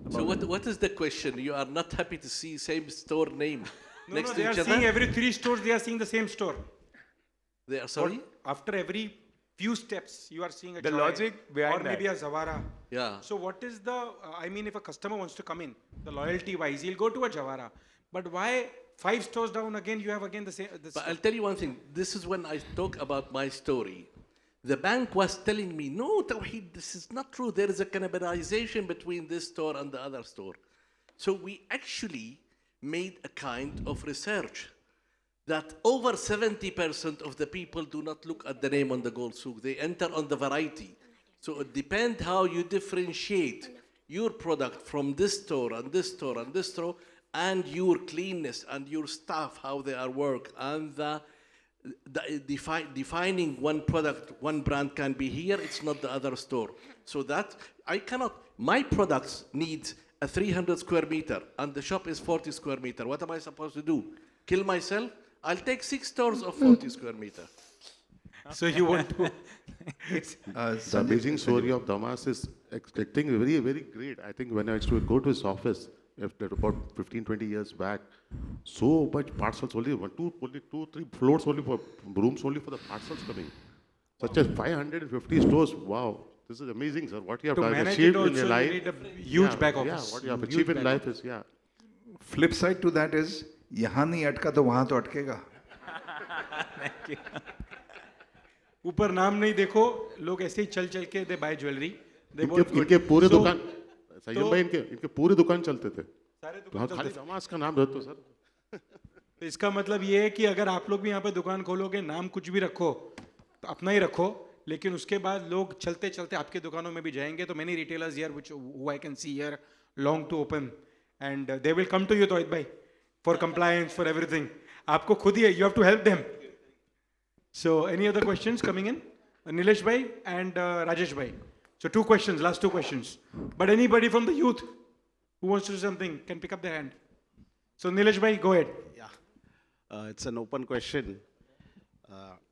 So what is the question? You are not happy to see same store name next No, to they are each seeing other? every 3 stores, they are seeing the same store. They are sorry? After every few steps, you are seeing a The Joy logic behind or maybe a Zawara. Yeah. So what is the, I mean, if a customer wants to come in, the loyalty wise, he'll go to a Jawara. But why 5 stores down again, you have again the same. But I'll tell you one thing. This is when I talk about my story. The bank was telling me, no, Tawheed, this is not true. There is a cannibalization between this store and the other store. So we actually made a kind of research that over 70% of the people do not look at the name on the gold souk. They enter on the variety. So it depends how you differentiate your product from this store and this store and this store, and your cleanness and your staff, how they are work, and defining one product, one brand can be here, it's not the other store. So that I cannot, my products need a 300 square meter and the shop is 40 square meter. What am I supposed to do? Kill myself? I'll take 6 stores of 40 square meter. So you want to. The amazing story of Damas is expecting very, very great. I think when I used to go to his office, about 15, 20 years back, so much parcels only, only two, 3 floors only for rooms only for the parcels coming. Such as 550 stores. Wow, this is amazing, sir. What you have To manage achieved it in also, your you life. need a huge back office. Yeah, what you have Huge achieved in back life office. is, yeah. Flip side to that is, यहाँ नहीं अटका तो वहाँ तो अटकेगा. ऊपर नाम नहीं देखो, लोग ऐसे ही चल चल के they buy jewelry. They इनके bought good. इनके पूरे So, दुकान सैयद भाई इनके पूरे दुकान चलते थे. सारे तो दुकान खाली चलते थे। दमास का नाम रख दो सर. तो इसका मतलब ये है कि अगर आप लोग भी यहाँ पे दुकान खोलोगे, नाम कुछ भी रखो, तो अपना ही रखो, लेकिन उसके बाद लोग चलते चलते आपके दुकानों में भी जाएंगे. तो many retailers here who I can see here long to open and they will come to you, Tawhid bhai, for compliance, for everything. आपको खुद ही है, you have to help them. So any other questions coming in? Nilesh bhai and Rajesh bhai. So 2 questions, last 2 questions. But anybody from the youth who wants to do something can pick up their hand. So Nilesh bhai, go ahead. Yeah, it's an open question.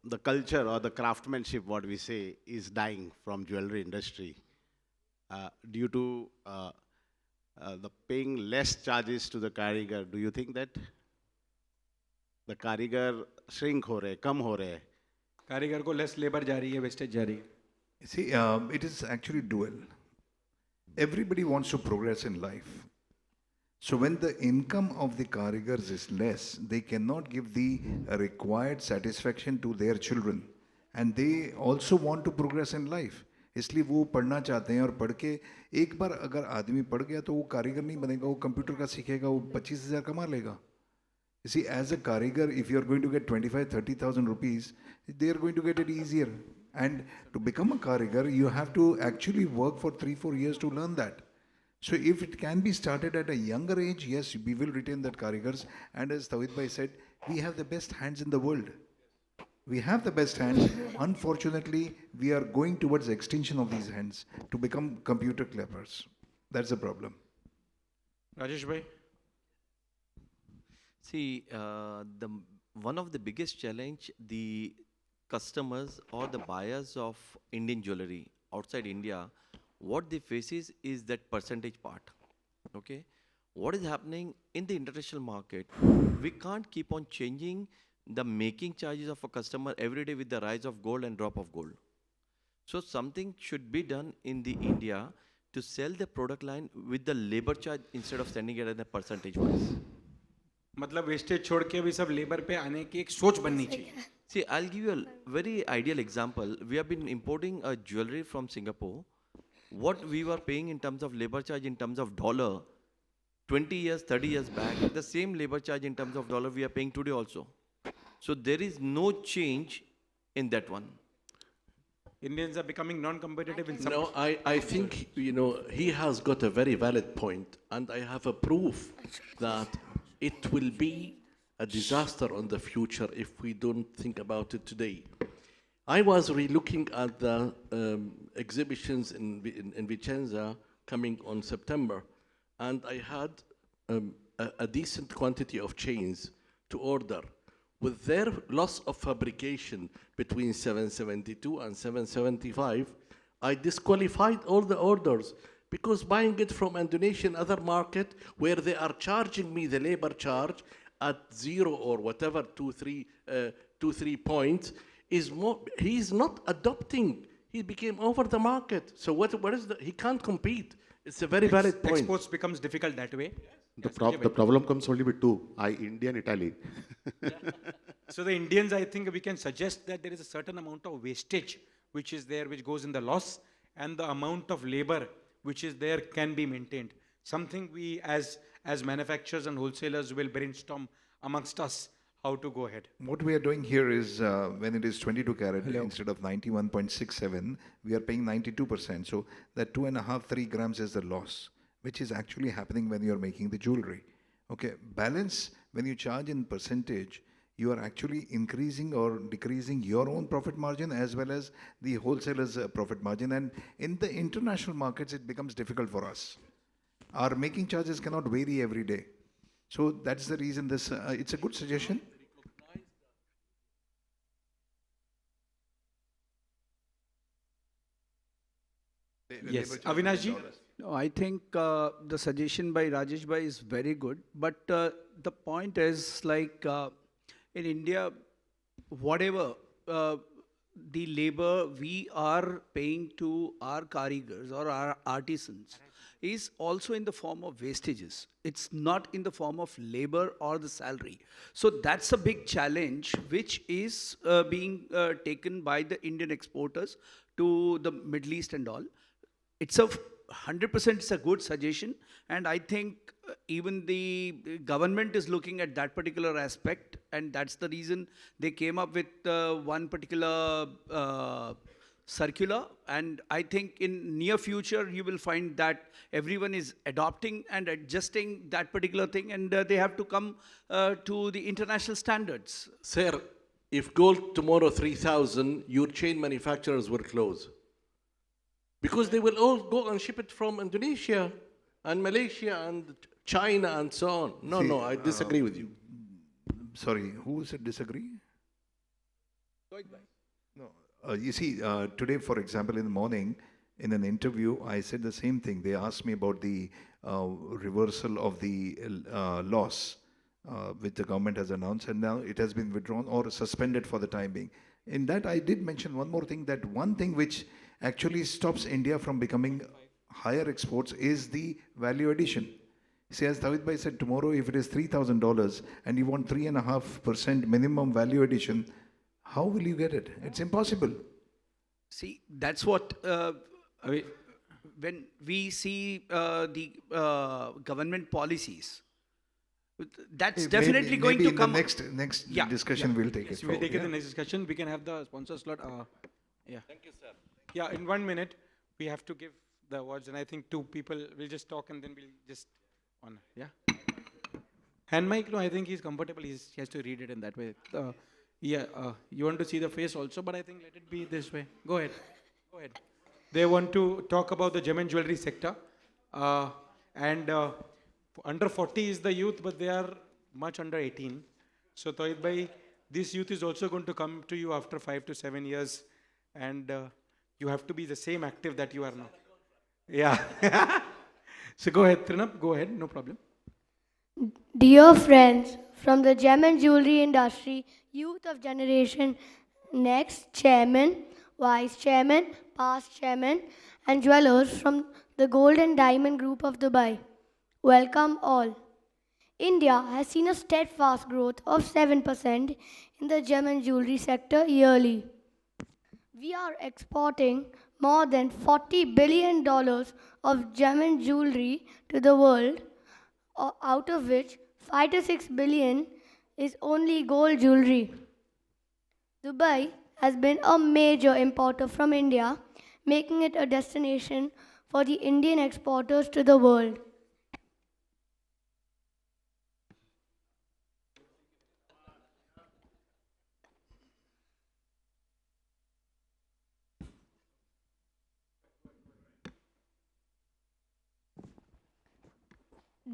The culture or the craftsmanship, what we say, is dying from jewelry industry due to the paying less charges to the karigar. Do you think that the karigar shrink ho rahe, kam ho rahe? कारीगर को less labour जा रही है, wastage जा रही है. See, it is actually dual. Everybody wants to progress in life. So when the income of the karigars is less, they cannot give the required satisfaction to their children. And they also want to progress in life. इसलिए वो पढ़ना चाहते हैं और पढ़ के एक बार अगर आदमी पढ़ गया तो वो कारीगर नहीं बनेगा, वो कंप्यूटर का सीखेगा, वो 25,000 कमा लेगा. You see, as a karigar, if you are going to get 25,000-30,000 rupees, they are going to get it easier. And to become a karigar, you have to actually work for 3-4 years to learn that. So if it can be started at a younger age, yes, we will retain that karigars. And as Tawhid bhai said, we have the best hands in the world. We have the best hands. Unfortunately, we are going towards extinction of these hands to become computer clappers. That's the problem. Rajesh bhai. See, one of the biggest challenge the customers or the buyers of Indian jewelry outside India, what they faces is that percentage part. Okay, what is happening in the international market? We can't keep on changing the making charges of a customer every day with the rise of gold and drop of gold. So something should be done in the India to sell the product line with the labor charge instead of sending it as a percentage wise. मतलब wastage छोड़ के अभी सब labour पे आने की एक सोच बननी चाहिए. See, I'll give you a very ideal example. We have been importing a jewelry from Singapore. What we were paying in terms of labor charge in terms of dollar 20 years, 30 years back, the same labor charge in terms of dollar we are paying today also. So there is no change in that one. Indians are becoming non-competitive in some. No, I think, he has got a very valid point, and I have a proof that it will be a disaster on the future if we don't think about it today. I was re-looking at the exhibitions in Vicenza coming on September, and I had a decent quantity of chains to order. With their loss of fabrication between 772 and 775, I disqualified all the orders because buying it from Indonesian other market where they are charging me the labor charge at 0 or whatever, 2-3 points, is more. He's not adopting. He became over the market. So what is he can't compete. It's a very valid point. Exports becomes difficult that way. The problem comes only with two, India and Italy. So the Indians, I think we can suggest that there is a certain amount of wastage which is there, which goes in the loss, and the amount of labor which is there can be maintained. Something we as manufacturers and wholesalers will brainstorm amongst us how to go ahead. What we are doing here is when it is 22 carat instead of 91.67, we are paying 92%. So that 2.5, 3 grams is the loss, which is actually happening when you are making the jewelry. Okay, balance, when you charge in percentage, you are actually increasing or decreasing your own profit margin as well as the wholesaler's profit margin. And in the international markets, it becomes difficult for us. Our making charges cannot vary every day. So that's the reason this, it's a good suggestion. Yes, Avinash ji? No, I think the suggestion by Rajesh bhai is very good, but the point is like in India, whatever the labor we are paying to our karigars or our artisans is also in the form of wastages. It's not in the form of labor or the salary. So that's a big challenge which is being taken by the Indian exporters to the Middle East and all. It's 100% it's a good suggestion, and I think even the government is looking at that particular aspect, and that's the reason they came up with one particular circular, and I think in near future you will find that everyone is adopting and adjusting that particular thing, and they have to come to the international standards. Sir, if gold tomorrow 3,000, your chain manufacturers will close. Because they will all go and ship it from Indonesia and Malaysia and China and so on. No, I disagree with you. Sorry, who said disagree? No, you see, today, for example, in the morning, in an interview, I said the same thing. They asked me about the reversal of the loss, which the government has announced, and now it has been withdrawn or suspended for the time being. In that, I did mention one more thing, that one thing which actually stops India from becoming higher exports is the value addition. See, as David Bhai said, tomorrow if it is $3,000 and you want 3.5% minimum value addition, how will you get it? It's impossible. See, that's what, when we see the government policies, that's definitely going to come. Maybe in the next discussion we'll take it. We'll take it in the next discussion. We can have the sponsor slot. Yeah. Thank you, sir. Yeah, in 1 minute, we have to give the awards, and I think two people will just talk and then we'll just honor. Yeah? Hand mic? No, I think he's comfortable. He has to read it in that way. You want to see the face also, but I think let it be this way. Go ahead. Go ahead. They want to talk about the gem and jewelry sector. Under 40 is the youth, but they are much under 18. So, Tawhid bhai, this youth is also going to come to you after 5 to 7 years, and you have to be the same active that you are now. Yeah. So go ahead, Trinap, go ahead, no problem. Dear friends from the gem and jewelry industry, youth of generation next, chairman, vice chairman, past chairman, and jewelers from the Gold and Diamond Group of Dubai, welcome all. India has seen a steadfast growth of 7% in the gem and jewelry sector yearly. We are exporting more than $40 billion of gem and jewelry to the world, out of which 5 to 6 billion is only gold jewelry. Dubai has been a major importer from India, making it a destination for the Indian exporters to the world.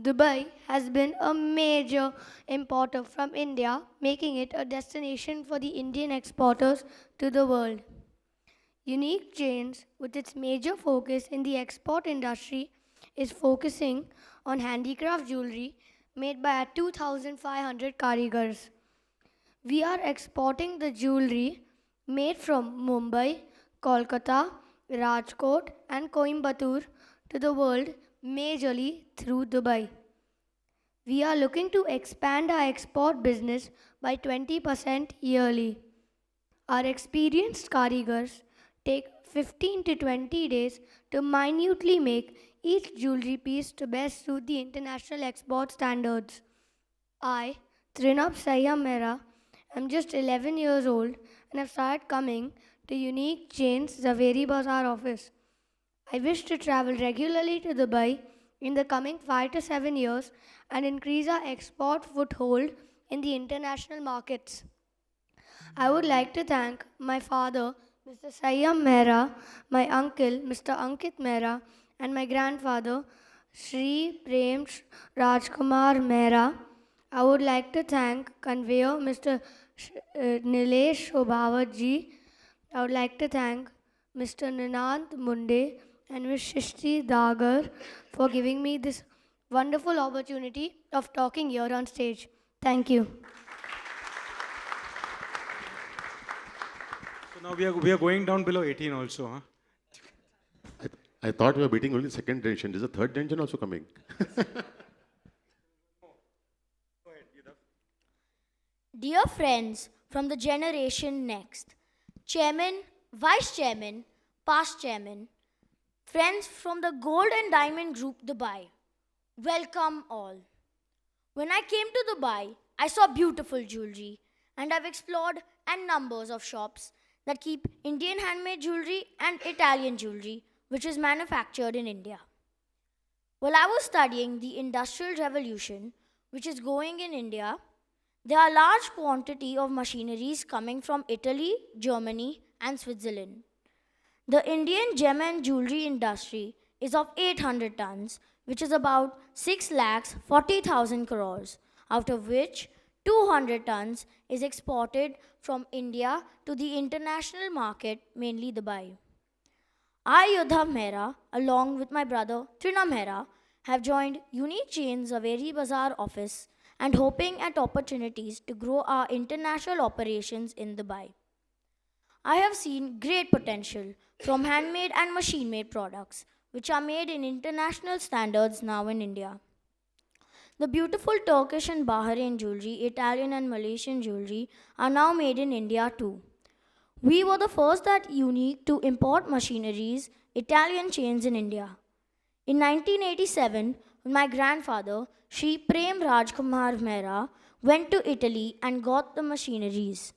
Dubai has been a major importer from India, making it a destination for the Indian exporters to the world. Unique Chains, with its major focus in the export industry, is focusing on handicraft jewelry made by 2,500 karigars. We are exporting the jewelry made from Mumbai, Kolkata, Rajkot, and Coimbatore to the world majorly through Dubai. We are looking to expand our export business by 20% yearly. Our experienced karigars take 15 to 20 days to minutely make each jewelry piece to best suit the international export standards. I, Trinab Sayyam Mehra, am just 11 years old and have started coming to Unique Chains Zaveri Bazaar office. I wish to travel regularly to Dubai in the coming 5 to 7 years and increase our export foothold in the international markets. I would like to thank my father, Mr. Sayyam Mehra, my uncle, Mr. Ankit Mehra, and my grandfather, Sri Prem Rajkumar Mehra. I would like to thank conveyor Mr. Nilesh Shobhavat ji. I would like to thank Mr. Ninant Munde and Ms. Shishti Dagar for giving me this wonderful opportunity of talking here on stage. Thank you. So now we are going down below 18 also, huh? I thought we were beating only second generation. Is the third generation also coming? Dear friends from the generation next, chairman, vice chairman, past chairman, friends from the Gold and Diamond Group Dubai, welcome all. When I came to Dubai, I saw beautiful jewelry and I've explored n numbers of shops that keep Indian handmade jewelry and Italian jewelry which is manufactured in India. While I was studying the Industrial Revolution which is going in India, there are large quantity of machineries coming from Italy, Germany and Switzerland. The Indian gem and jewelry industry is of 800 tons, which is about 6,40,000 crores, out of which 200 tons is exported from India to the international market, mainly Dubai. I, Yudha Mehra, along with my brother Trina Mehra, have joined Unique Chains Zaveri Bazaar office and hoping at opportunities to grow our international operations in Dubai. I have seen great potential from handmade and machine-made products, which are made in international standards now in India. The beautiful Turkish and Bahrain jewelry, Italian and Malaysian jewelry are now made in India too. We were the first at Unique to import machineries, Italian chains in India. In 1987, when my grandfather, Sri Prem Rajkumar Mehra, went to Italy and got the machineries.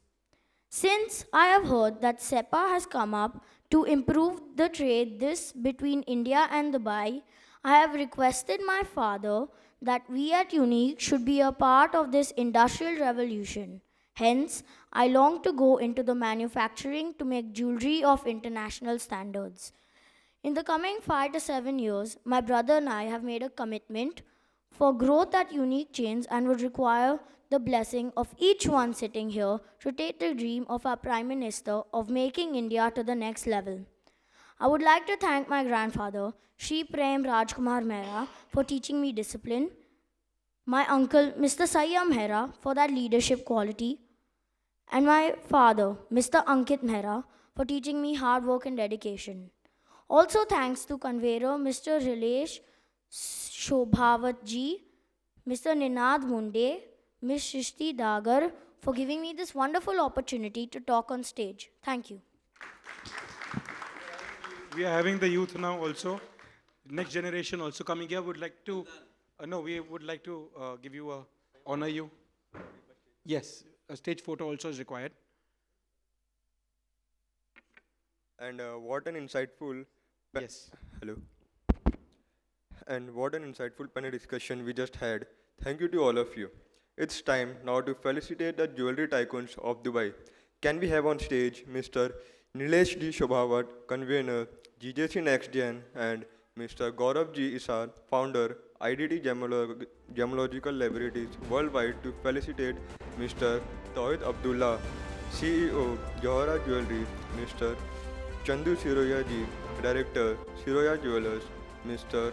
Since I have heard that SEPA has come up to improve the trade this between India and Dubai, I have requested my father that we at Unique should be a part of this industrial revolution. Hence, I long to go into the manufacturing to make jewelry of international standards. In the coming 5 to 7 years, my brother and I have made a commitment for growth at Unique Chains and would require the blessing of each one sitting here to take the dream of our Prime Minister of making India to the next level. I would like to thank my grandfather, Sri Prem Rajkumar Mehra, for teaching me discipline, my uncle, Mr. Sayyam Mehra, for that leadership quality, and my father, Mr. Ankit Mehra, for teaching me hard work and dedication. Also thanks to conveyor Mr. Rilesh Shobhavat ji, Mr. Ninad Munde, Ms. Shishti Dagar for giving me this wonderful opportunity to talk on stage. Thank you. We are having the youth now also. Next generation also coming here. Would like to, we would like to give you honor you. Yes, a stage photo also is required. And what an insightful Yes. hello. And what an insightful panel discussion we just had. Thank you to all of you. It's time now to felicitate the jewelry tycoons of Dubai. Can we have on stage Mr. Nilesh D. Shobhawat, convener, GJC NextGen, and Mr. Gaurav G. Isar, founder, IDT Gemological Laboratories Worldwide, to felicitate Mr. Tawhid Abdullah, CEO, Johara Jewelry, Mr. Chandu Siroya Ji, Director, Siroya Jewelers, Mr.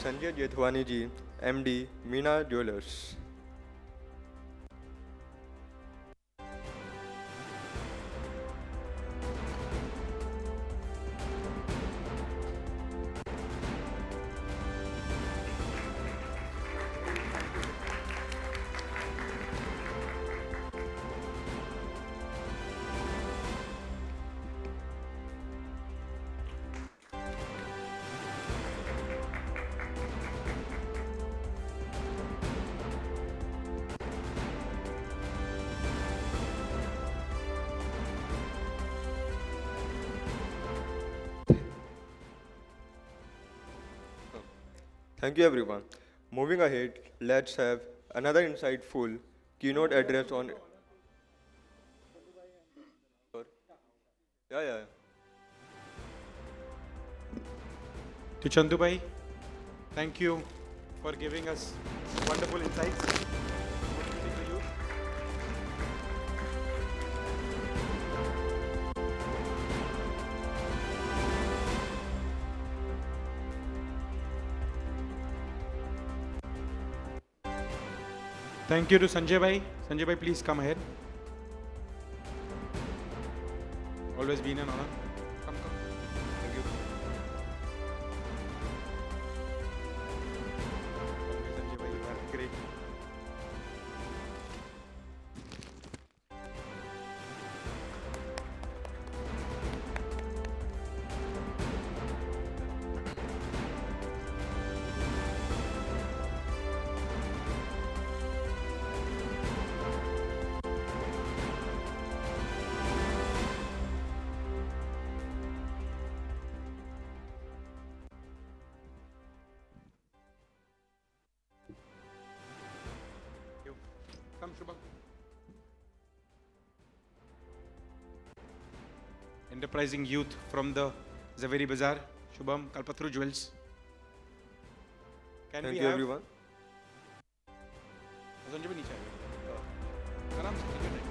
Sanjay Jethwani Ji, MD, Meena Jewelers. Thank you, everyone. Moving ahead, let's have another insightful keynote address on. Yeah. To Chandubai, thank you for giving us wonderful insights. Motivating the youth. Thank you to Sanjay Bhai. Sanjay Bhai, please come ahead. Always been an honor. Come. Thank you. Always, Sanjay Bhai, you are great. Come, Shubham. Enterprising youth from the Zaveri Bazaar, Shubham, Kalpatru Jewels. Can Thank we you, have everyone. Sanjay भी नीचे आइए आराम से take your time.